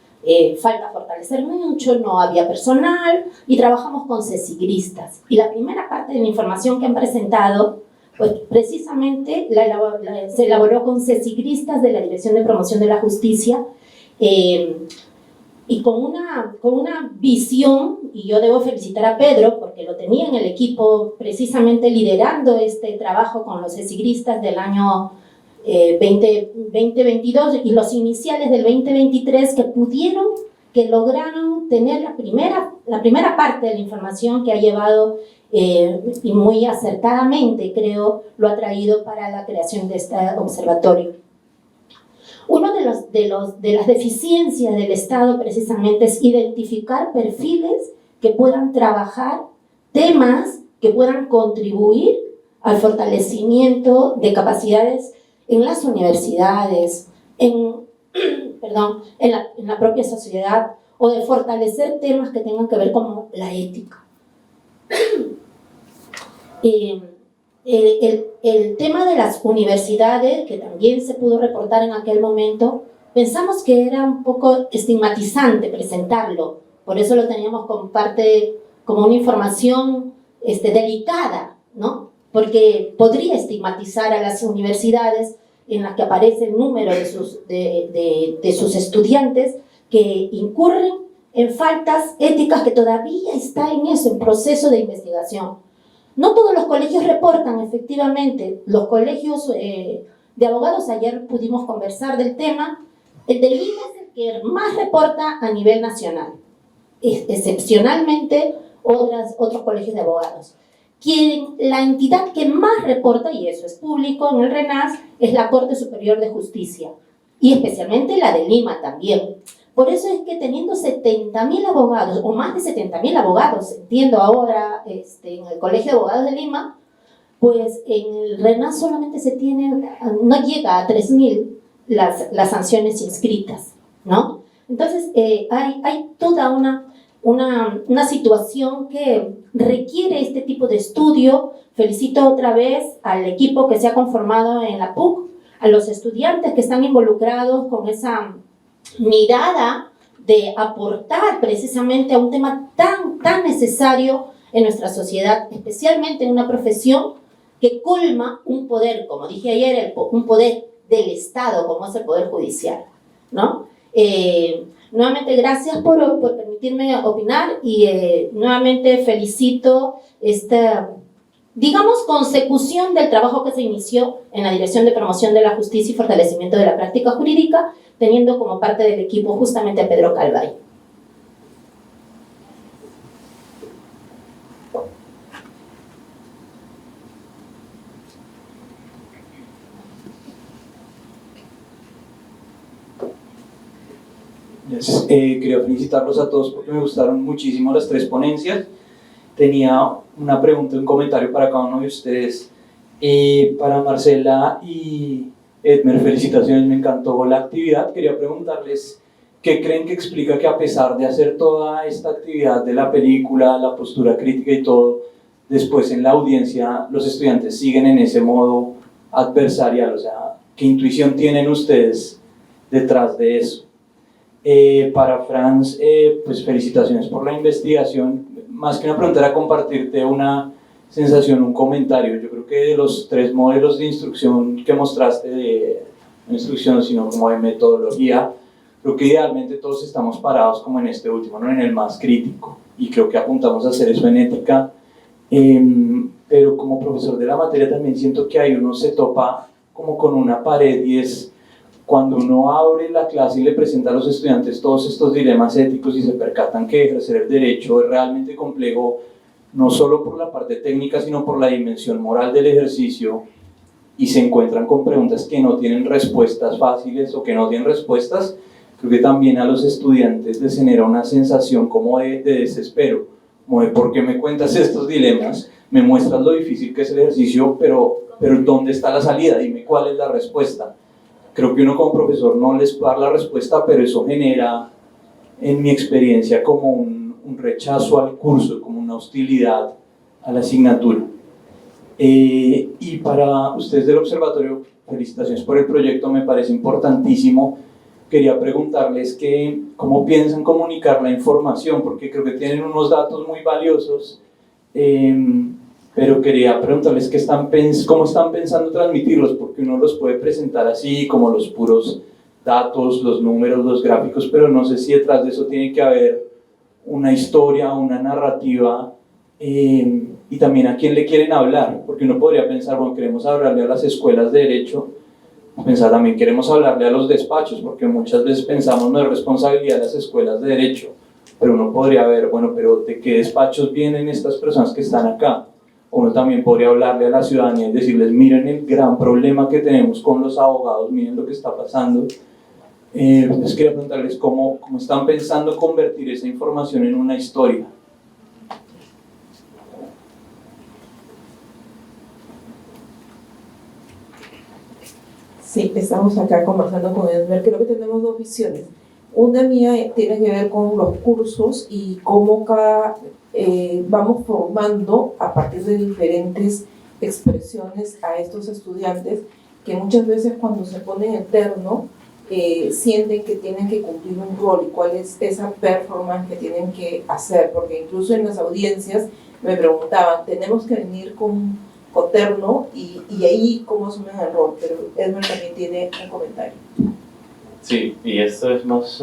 falta fortalecer mucho, no había personal, y trabajamos con cesigristas. Y la primera parte de la información que han presentado, pues precisamente se elaboró con cesigristas de la Dirección de Promoción de la Justicia, y con una visión, y yo debo felicitar a Pedro, porque lo tenía en el equipo precisamente liderando este trabajo con los cesigristas del año 2022 y los iniciales del 2023, que lograron tener la primera parte de la información que ha llevado y muy acertadamente, creo, lo ha traído para la creación de este observatorio. Uno de las deficiencias del Estado precisamente es identificar perfiles que puedan trabajar temas que puedan contribuir al fortalecimiento de capacidades en las universidades, en la propia sociedad, o de fortalecer temas que tengan que ver con la ética. El tema de las universidades, que también se pudo reportar en aquel momento, pensamos que era un poco estigmatizante presentarlo, por eso lo teníamos como una información delicada, ¿no? Porque podría estigmatizar a las universidades en las que aparece el número de sus estudiantes que incurren en faltas éticas, que todavía está en proceso de investigación. No todos los colegios reportan, efectivamente. Los colegios de abogados, ayer pudimos conversar del tema, el de Lima es el que más reporta a nivel nacional, excepcionalmente otros colegios de abogados. La entidad que más reporta, y eso es público en el RENAS, es la Corte Superior de Justicia, y especialmente la de Lima también. Por eso es que teniendo 70.000 abogados, o más de 70.000 abogados, entiendo ahora, en el Colegio de Abogados de Lima, pues en el RENAS solamente no llega a 3.000 las sanciones inscritas, ¿no? Entonces, hay toda una situación que requiere este tipo de estudio. Felicito otra vez al equipo que se ha conformado en la PUC, a los estudiantes que están involucrados con esa mirada de aportar precisamente a un tema tan necesario en nuestra sociedad, especialmente en una profesión que colma un poder, como dije ayer, un poder del Estado, como es el Poder Judicial, ¿no? Nuevamente, gracias por permitirme opinar, y nuevamente felicito digamos, consecución del trabajo que se inició en la Dirección de Promoción de la Justicia y Fortalecimiento de la Práctica Jurídica, teniendo como parte del equipo justamente a Pedro Calvay. Quería felicitarlos a todos porque me gustaron muchísimo las tres ponencias. Tenía una pregunta y un comentario para cada uno de ustedes. Para Marcela y Edmer, felicitaciones, me encantó la actividad. Quería preguntarles qué creen que explica que a pesar de hacer toda esta actividad de la película, la postura crítica y todo, después en la audiencia los estudiantes siguen en ese modo adversarial. O sea, ¿qué intuición tienen ustedes detrás de eso? Para Franz, pues felicitaciones por la investigación. Más que una pregunta era compartirte una sensación, un comentario. Yo creo que de los tres modelos de instrucción que mostraste, de no instrucción sino como de metodología, creo que idealmente todos estamos parados como en este último, no en el más crítico, y creo que apuntamos a hacer eso en ética. Pero como profesor de la materia también siento que ahí uno se topa como con una pared, y es cuando uno abre la clase y le presenta a los estudiantes todos estos dilemas éticos y se percatan que ejercer el derecho es realmente complejo, no solo por la parte técnica, sino por la dimensión moral del ejercicio, y se encuentran con preguntas que no tienen respuestas fáciles o que no tienen respuestas, creo que también a los estudiantes les genera una sensación como de desespero, como de ¿por qué me cuentas estos dilemas? Me muestras lo difícil que es el ejercicio, pero ¿dónde está la salida? Dime cuál es la respuesta. Creo que uno como profesor no les puede dar la respuesta, pero eso genera, en mi experiencia, como un rechazo al curso, como una hostilidad a la asignatura. Y para ustedes del observatorio, felicitaciones por el proyecto, me parece importantísimo. Quería preguntarles cómo piensan comunicar la información, porque creo que tienen unos datos muy valiosos, pero quería preguntarles cómo están pensando transmitirlos, porque uno los puede presentar así, como los puros datos, los números, los gráficos, pero no sé si detrás de eso tiene que haber una historia, una narrativa, y también a quién le quieren hablar, porque uno podría pensar, bueno, queremos hablarle a las escuelas de derecho, pensar también queremos hablarle a los despachos, porque muchas veces pensamos no es responsabilidad de las escuelas de derecho, pero uno podría ver, bueno, pero ¿de qué despachos vienen estas personas que están acá? Uno también podría hablarle a la ciudadanía y decirles, miren el gran problema que tenemos con los abogados, miren lo que está pasando. Les quería preguntarles cómo están pensando convertir esa información en una historia. Sí, estamos acá conversando con Edmer. Creo que tenemos dos visiones. Una mía tiene que ver con los cursos y cómo vamos formando a partir de diferentes expresiones a estos estudiantes que muchas veces cuando se ponen en terno sienten que tienen que cumplir un rol y cuál es esa performance que tienen que hacer, porque incluso en las audiencias me preguntaban, tenemos que venir con terno y ahí cómo asumen el rol, pero Edmer también tiene un comentario. Sí, y esto es más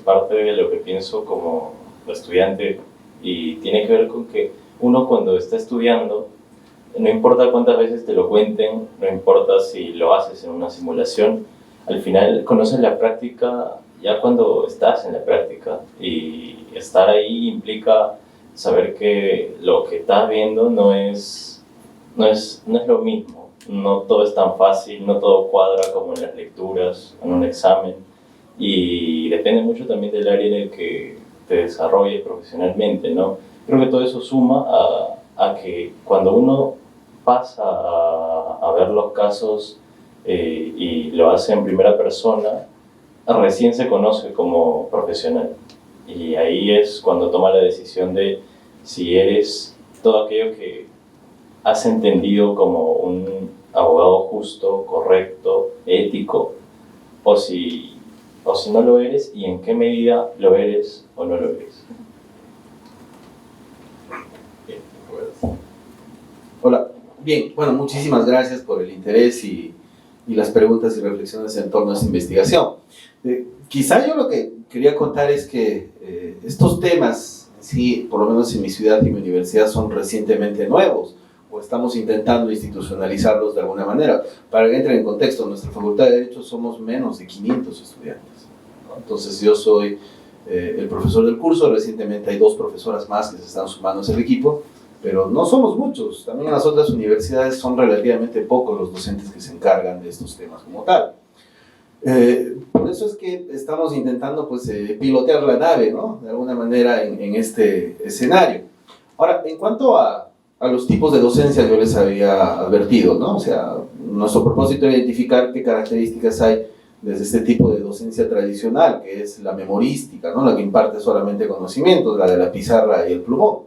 parte de lo que pienso como estudiante, y tiene que ver con que uno cuando está estudiando, no importa cuántas veces te lo cuenten, no importa si lo haces en una simulación, al final conoces la práctica ya cuando estás en la práctica, y estar ahí implica saber que lo que estás viendo no es lo mismo, no todo es tan fácil, no todo cuadra como en las lecturas, en un examen, y depende mucho también del área en el que te desarrolles profesionalmente, ¿no? Creo que todo eso suma a que cuando uno pasa a ver los casos y lo hace en primera persona, recién se conoce como profesional, y ahí es cuando toma la decisión de si eres todo aquello que has entendido como un abogado justo, correcto, ético, o si no lo eres, y en qué medida lo eres o no lo eres. Bien, hola. Bien, bueno, muchísimas gracias por el interés y las preguntas y reflexiones en torno a esta investigación. Quizá yo lo que quería contar es que estos temas, sí, por lo menos en mi ciudad y mi universidad, son recientemente nuevos. o estamos intentando institucionalizarlos de alguna manera. Para que entren en contexto, en nuestra Facultad de Derecho somos menos de 500 estudiantes, ¿no? Entonces yo soy el profesor del curso, recientemente hay 2 profesoras más que se están sumando a ese equipo, pero no somos muchos. También en las otras universidades son relativamente pocos los docentes que se encargan de estos temas como tal. Por eso es que estamos intentando pues, pilotear la nave, ¿no? De alguna manera en este escenario. Ahora, en cuanto a los tipos de docencia, yo les había advertido, ¿no? O sea, nuestro propósito es identificar qué características hay desde este tipo de docencia tradicional, que es la memorística, ¿no? La que imparte solamente conocimientos, la de la pizarra y el plumón,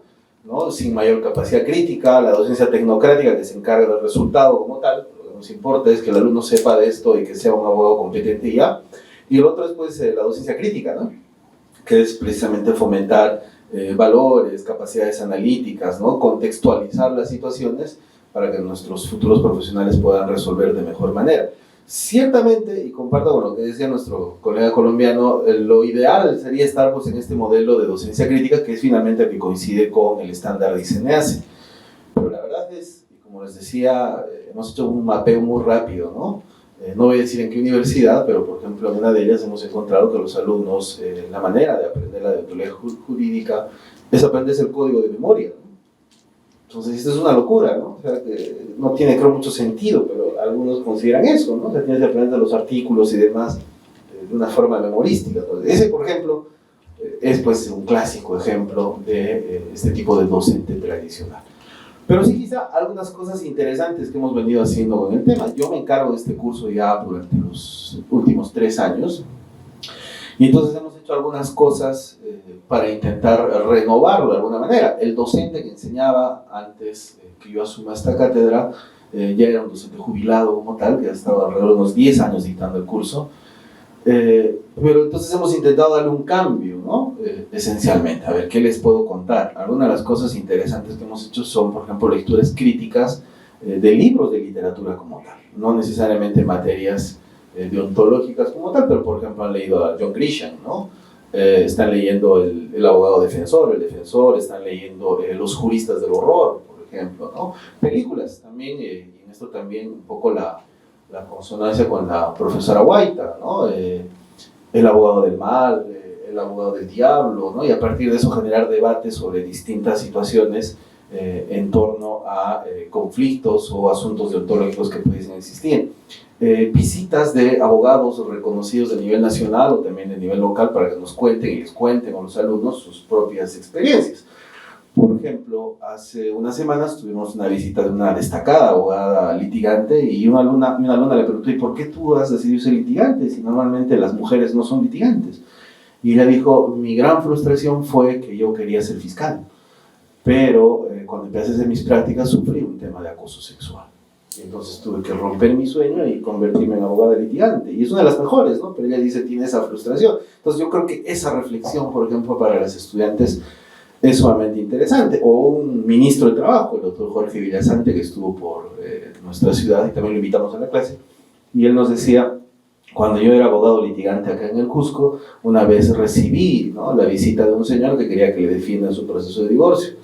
¿no? Sin mayor capacidad crítica, la docencia tecnocrática que se encarga del resultado como tal. Lo que nos importa es que el alumno sepa de esto y que sea un abogado competente y ya. Y el otro es pues la docencia crítica, ¿no? Que es precisamente fomentar valores, capacidades analíticas, ¿no? Contextualizar las situaciones para que nuestros futuros profesionales puedan resolver de mejor manera. Ciertamente, y comparto con lo que decía nuestro colega colombiano, lo ideal sería estar pues, en este modelo de docencia crítica, que es finalmente el que coincide con el estándar de ICNASE. Pero la verdad es, y como les decía, hemos hecho un mapeo muy rápido, ¿no? No voy a decir en qué universidad, pero por ejemplo en una de ellas hemos encontrado que los alumnos, la manera de aprender la deontología jurídica es aprenderse el código de memoria, ¿no? Entonces esto es una locura, ¿no? O sea, que no tiene creo mucho sentido, pero algunos consideran eso, ¿no? O sea, tienes que aprender los artículos y demás de una forma memorística. Entonces, ese, por ejemplo, es pues un clásico ejemplo de este tipo de docente tradicional. Pero sí quizá algunas cosas interesantes que hemos venido haciendo con el tema. Yo me encargo de este curso ya durante los últimos 3 años, y entonces hemos hecho algunas cosas para intentar renovarlo de alguna manera. El docente que enseñaba antes que yo asuma esta cátedra ya era un docente jubilado como tal, que ha estado alrededor de unos 10 años dictando el curso. Pero entonces hemos intentado darle un cambio, ¿no? Esencialmente, a ver, ¿qué les puedo contar? Algunas de las cosas interesantes que hemos hecho son, por ejemplo, lecturas críticas de libros de literatura como tal, no necesariamente materias deontológicas como tal, pero por ejemplo han leído a John Grisham, ¿no? Están leyendo el abogado defensor, el defensor, están leyendo los juristas del horror, por ejemplo, ¿no? Películas también, y en esto también un poco la consonancia con la profesora Guaita, ¿no? El abogado del mal, el abogado del diablo, ¿no? Y a partir de eso generar debates sobre distintas situaciones en torno a conflictos o asuntos deontológicos que pudiesen existir. Visitas de abogados reconocidos de nivel nacional o también de nivel local para que nos cuenten y les cuenten a los alumnos sus propias experiencias. Por ejemplo, hace unas semanas tuvimos una visita de una destacada abogada litigante y una alumna le preguntó: ¿y por qué tú has decidido ser litigante si normalmente las mujeres no son litigantes? Y ella dijo: mi gran frustración fue que yo quería ser fiscal, pero cuando empecé a hacer mis prácticas sufrí un tema de acoso sexual. Y entonces tuve que romper mi sueño y convertirme en abogada litigante. Y es una de las mejores, ¿no? Pero ella dice, tiene esa frustración. Entonces yo creo que esa reflexión, por ejemplo, para las estudiantes es sumamente interesante. O un ministro de Trabajo, el doctor Jorge Villasante, que estuvo por nuestra ciudad y también lo invitamos a la clase. Y él nos decía, cuando yo era abogado litigante acá en el Cusco, una vez recibí, ¿no?, la visita de un señor que quería que le defienda su proceso de divorcio.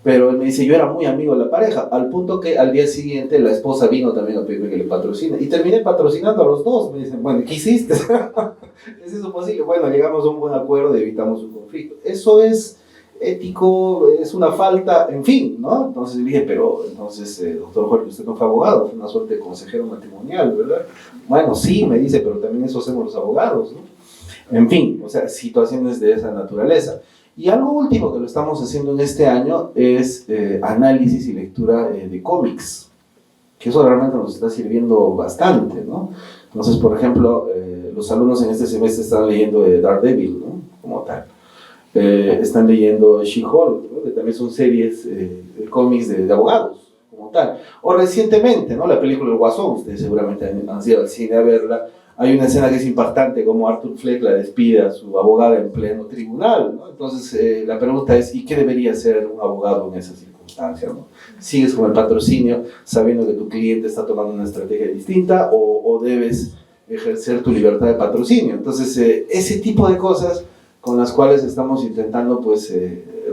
Pero él me dice, yo era muy amigo de la pareja, al punto que al día siguiente la esposa vino también a pedirme que le patrocine. Y terminé patrocinando a los dos. Me dicen, bueno, ¿qué hiciste? ¿Es eso posible? Bueno, llegamos a un buen acuerdo y evitamos un conflicto. Eso es ético, es una falta, en fin, ¿no? Entonces le dije, pero entonces, doctor Jorge, usted no fue abogado, fue una suerte de consejero matrimonial, ¿verdad? Bueno, sí, me dice, pero también eso hacemos los abogados, ¿no? En fin, o sea, situaciones de esa naturaleza. Y algo último que lo estamos haciendo en este año es análisis y lectura de cómics, que eso realmente nos está sirviendo bastante, ¿no? Entonces, por ejemplo, los alumnos en este semestre están leyendo Daredevil, ¿no?, como tal. Están leyendo She-Hulk, ¿no?, que también son series de cómics de abogados, como tal. O recientemente, ¿no?, la película El Guasón, ustedes seguramente han ido al cine a verla. Hay una escena que es impactante, como Arthur Fleck la despide a su abogada en pleno tribunal, ¿no? Entonces la pregunta es, ¿y qué debería hacer un abogado en esa circunstancia, ¿no? ¿Sigues con el patrocinio sabiendo que tu cliente está tomando una estrategia distinta o debes ejercer tu libertad de patrocinio? Entonces ese tipo de cosas con las cuales estamos intentando pues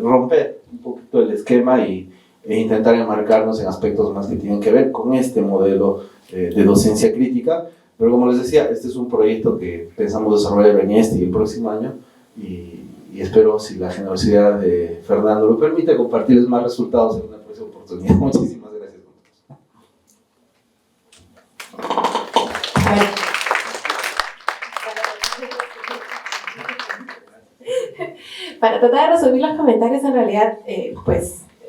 romper un poquito el esquema y e intentar enmarcarnos en aspectos más que tienen que ver con este modelo de docencia crítica. Pero como les decía, este es un proyecto que pensamos desarrollar en este y el próximo año, y espero, si la generosidad de Fernando lo permite, compartirles más resultados en una próxima oportunidad. Muchísimas gracias. Para tratar de resumir los comentarios, en realidad,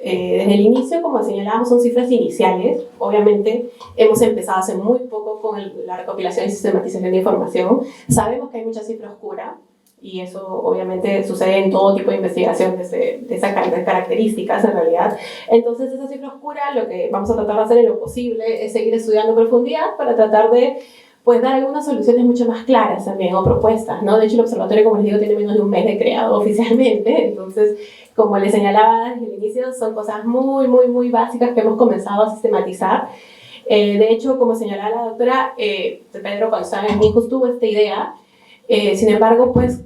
desde el inicio, como señalábamos, son cifras iniciales. Obviamente, hemos empezado hace muy poco con la recopilación y sistematización de información. Sabemos que hay mucha cifra oscura, y eso obviamente sucede en todo tipo de investigaciones de esas características, en realidad. Entonces, esa cifra oscura, lo que vamos a tratar de hacer en lo posible es seguir estudiando en profundidad para tratar de dar algunas soluciones mucho más claras también, o propuestas, ¿no? De hecho, el observatorio, como les digo, tiene menos de un mes de creado oficialmente. Entonces, como les señalaba desde el inicio, son cosas muy, muy, muy básicas que hemos comenzado a sistematizar. De hecho, como señalaba la doctora, Pedro, cuando estaba en MINJUS, tuvo esta idea. Sin embargo, pues,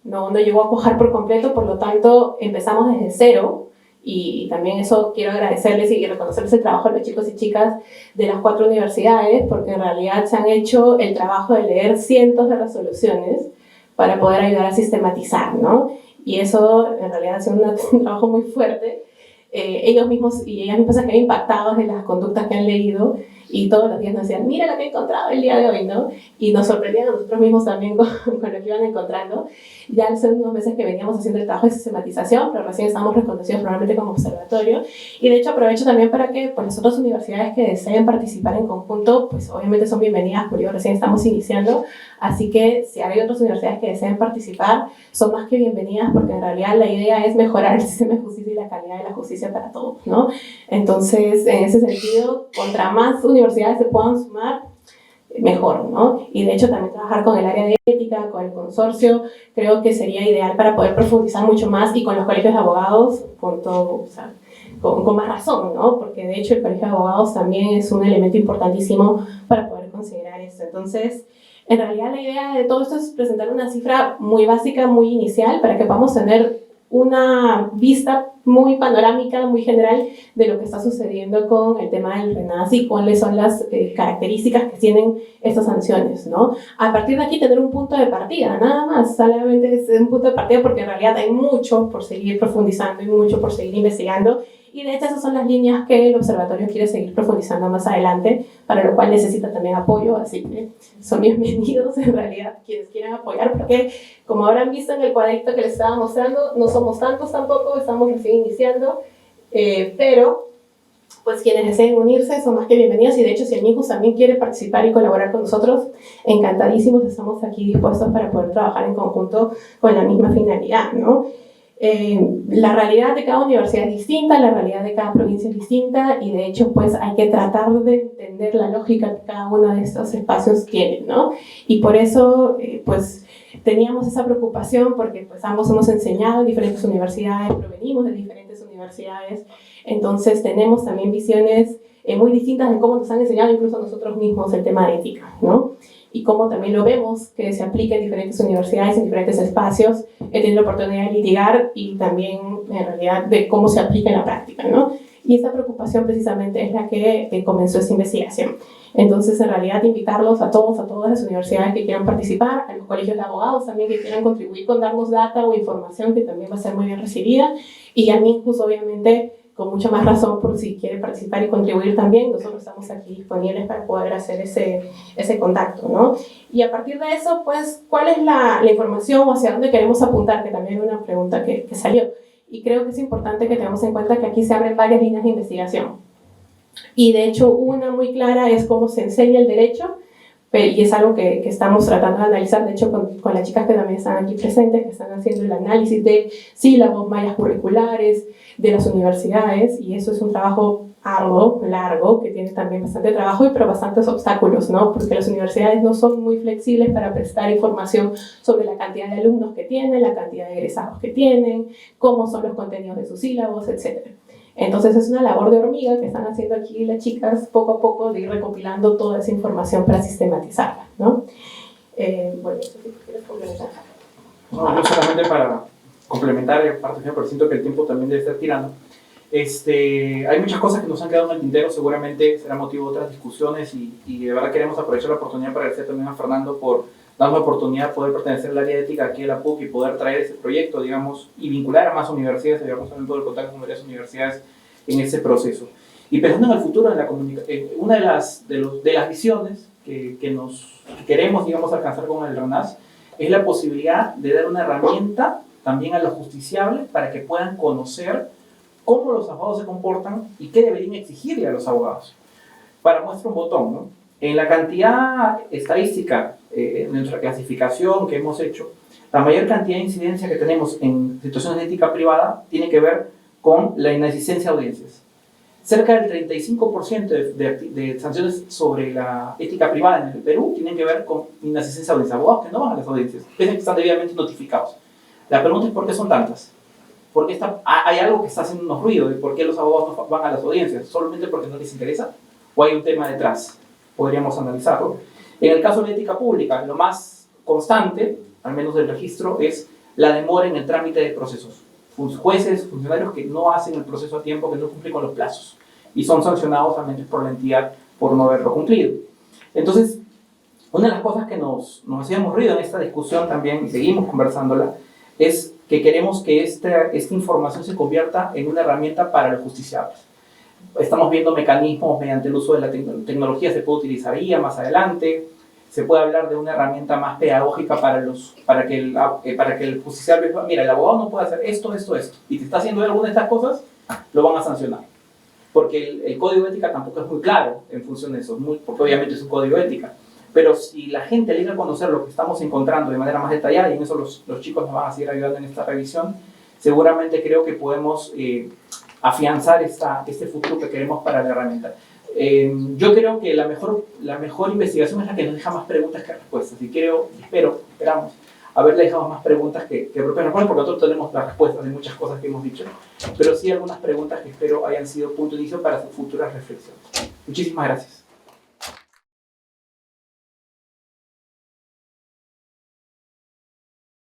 no llegó a cuajar por completo, por lo tanto, empezamos desde cero. Y también eso quiero agradecerles y reconocerles el trabajo de los chicos y chicas de las 4 universidades, porque en realidad se han hecho el trabajo de leer cientos de resoluciones para poder ayudar a sistematizar, ¿no? Y eso en realidad ha sido un trabajo muy fuerte. Ellos mismos y ellas mismas se quedan impactados de las conductas que han leído, y todos los días nos decían, mira lo que he encontrado el día de hoy, ¿no? Y nos sorprendían a nosotros mismos también con lo que iban encontrando. Ya hace unos meses que veníamos haciendo el trabajo de sistematización, pero recién estamos reconocidos probablemente como observatorio. Y de hecho aprovecho también para que pues, las otras universidades que deseen participar en conjunto, pues obviamente son bienvenidas, porque recién estamos iniciando. Así que si hay otras universidades que deseen participar, son más que bienvenidas, porque en realidad la idea es mejorar el sistema de justicia y la calidad de la justicia para todos, ¿no? Entonces, en ese sentido, contra más universidades se puedan sumar, mejor, ¿no? Y de hecho también trabajar con el área de ética, con el consorcio, creo que sería ideal para poder profundizar mucho más, y con los colegios de abogados, con todo, o sea, con más razón, ¿no? Porque de hecho el colegio de abogados también es un elemento importantísimo para poder considerar esto. Entonces, en realidad la idea de todo esto es presentar una cifra muy básica, muy inicial, para que podamos tener una vista muy panorámica, muy general de lo que está sucediendo con el tema del RENAS y cuáles son las características que tienen estas sanciones, ¿no? A partir de aquí tener un punto de partida, nada más, solamente es un punto de partida, porque en realidad hay mucho por seguir profundizando y mucho por seguir investigando, y de hecho esas son las líneas que el observatorio quiere seguir profundizando más adelante, para lo cual necesita también apoyo, así que son bienvenidos en realidad quienes quieran apoyar, porque como habrán visto en el cuadrito que les estaba mostrando, no somos tantos tampoco, estamos recién iniciando, pero pues quienes deseen unirse son más que bienvenidos, y de hecho si el MINJUS también quiere participar y colaborar con nosotros, encantadísimos, estamos aquí dispuestos para poder trabajar en conjunto con la misma finalidad, ¿no? La realidad de cada universidad es distinta, la realidad de cada provincia es distinta, y de hecho pues hay que tratar de entender la lógica que cada uno de estos espacios tiene, ¿no? Y por eso pues teníamos esa preocupación, porque pues ambos hemos enseñado en diferentes universidades, provenimos de diferentes universidades, entonces tenemos también visiones muy distintas de cómo nos han enseñado incluso nosotros mismos el tema de ética, ¿no? Y cómo también lo vemos que se aplica en diferentes universidades, en diferentes espacios. He tenido la oportunidad de litigar, y también en realidad de cómo se aplica en la práctica, ¿no? Y esta preocupación precisamente es la que comenzó esta investigación. Entonces, en realidad, invitarlos a todas las universidades que quieran participar, a los colegios de abogados también que quieran contribuir con darnos data o información, que también va a ser muy bien recibida, y al MINJUS, obviamente, con mucha más razón, por si quiere participar y contribuir también. Nosotros estamos aquí disponibles para poder hacer ese contacto, ¿no? Y a partir de eso, pues, ¿cuál es la información o hacia dónde queremos apuntar? Que también es una pregunta que salió. Y creo que es importante que tengamos en cuenta que aquí se abren varias líneas de investigación. Y de hecho, una muy clara es cómo se enseña el derecho, y es algo que estamos tratando de analizar, de hecho, con las chicas que también están aquí presentes, que están haciendo el análisis de sílabos, mallas curriculares de las universidades, y eso es un trabajo arduo, largo, que tiene también bastante trabajo, pero bastantes obstáculos, ¿no? Porque las universidades no son muy flexibles para prestar información sobre la cantidad de alumnos que tienen, la cantidad de egresados que tienen, cómo son los contenidos de sus sílabos, etc. Entonces es una labor de hormiga que están haciendo aquí las chicas poco a poco, de ir recopilando toda esa información para sistematizarla, ¿no? Bueno, si quieres complementar. No solamente para complementar, aparte, pero siento que el tiempo también debe estar tirando. Hay muchas cosas que nos han quedado en el tintero, seguramente será motivo de otras discusiones y de verdad queremos aprovechar la oportunidad para agradecer también a Fernando por darnos la oportunidad de poder pertenecer al área de ética aquí en la PUC y poder traer ese proyecto, digamos, y vincular a más universidades, digamos, también poder contar con varias universidades en ese proceso. Y pensando en el futuro, en la una de las visiones que queremos, digamos, alcanzar con el RENAS es la posibilidad de dar una herramienta también a los justiciables para que puedan conocer cómo los abogados se comportan y qué deberían exigirle a los abogados. Para muestra un botón, ¿no? En la cantidad estadística, en nuestra clasificación que hemos hecho, la mayor cantidad de incidencia que tenemos en situaciones de ética privada tiene que ver con la inasistencia a audiencias. Cerca del 35% de sanciones sobre la ética privada en el Perú tienen que ver con inasistencia a audiencias, abogados que no van a las audiencias, pese a que están debidamente notificados. La pregunta es ¿por qué son tantas? Porque hay algo que está haciendo unos ruidos de por qué los abogados no van a las audiencias, solamente porque no les interesa, o hay un tema detrás, podríamos analizarlo. En el caso de la ética pública, lo más constante, al menos del registro, es la demora en el trámite de procesos. Jueces, funcionarios que no hacen el proceso a tiempo, que no cumplen con los plazos, y son sancionados al menos por la entidad por no haberlo cumplido. Entonces, una de las cosas que nos hacíamos ruido en esta discusión también, y seguimos conversándola, es que queremos que esta información se convierta en una herramienta para los justiciables. Estamos viendo mecanismos mediante el uso de la tecnología, se puede utilizar IA más adelante, se puede hablar de una herramienta más pedagógica para que el justiciable, mira, el abogado no puede hacer esto, y si está haciendo alguna de estas cosas, lo van a sancionar. Porque el código de ética tampoco es muy claro en función de eso, porque obviamente es un código de ética. Pero si la gente llega a conocer lo que estamos encontrando de manera más detallada, y en eso los chicos nos van a seguir ayudando en esta revisión, seguramente creo que podemos afianzar este futuro que queremos para la herramienta. Yo creo que la mejor investigación es la que nos deja más preguntas que respuestas, y esperamos haberle dejado más preguntas que propias respuestas, porque nosotros tenemos las respuestas de muchas cosas que hemos dicho, pero sí algunas preguntas que espero hayan sido punto de inicio para sus futuras reflexiones. Muchísimas gracias.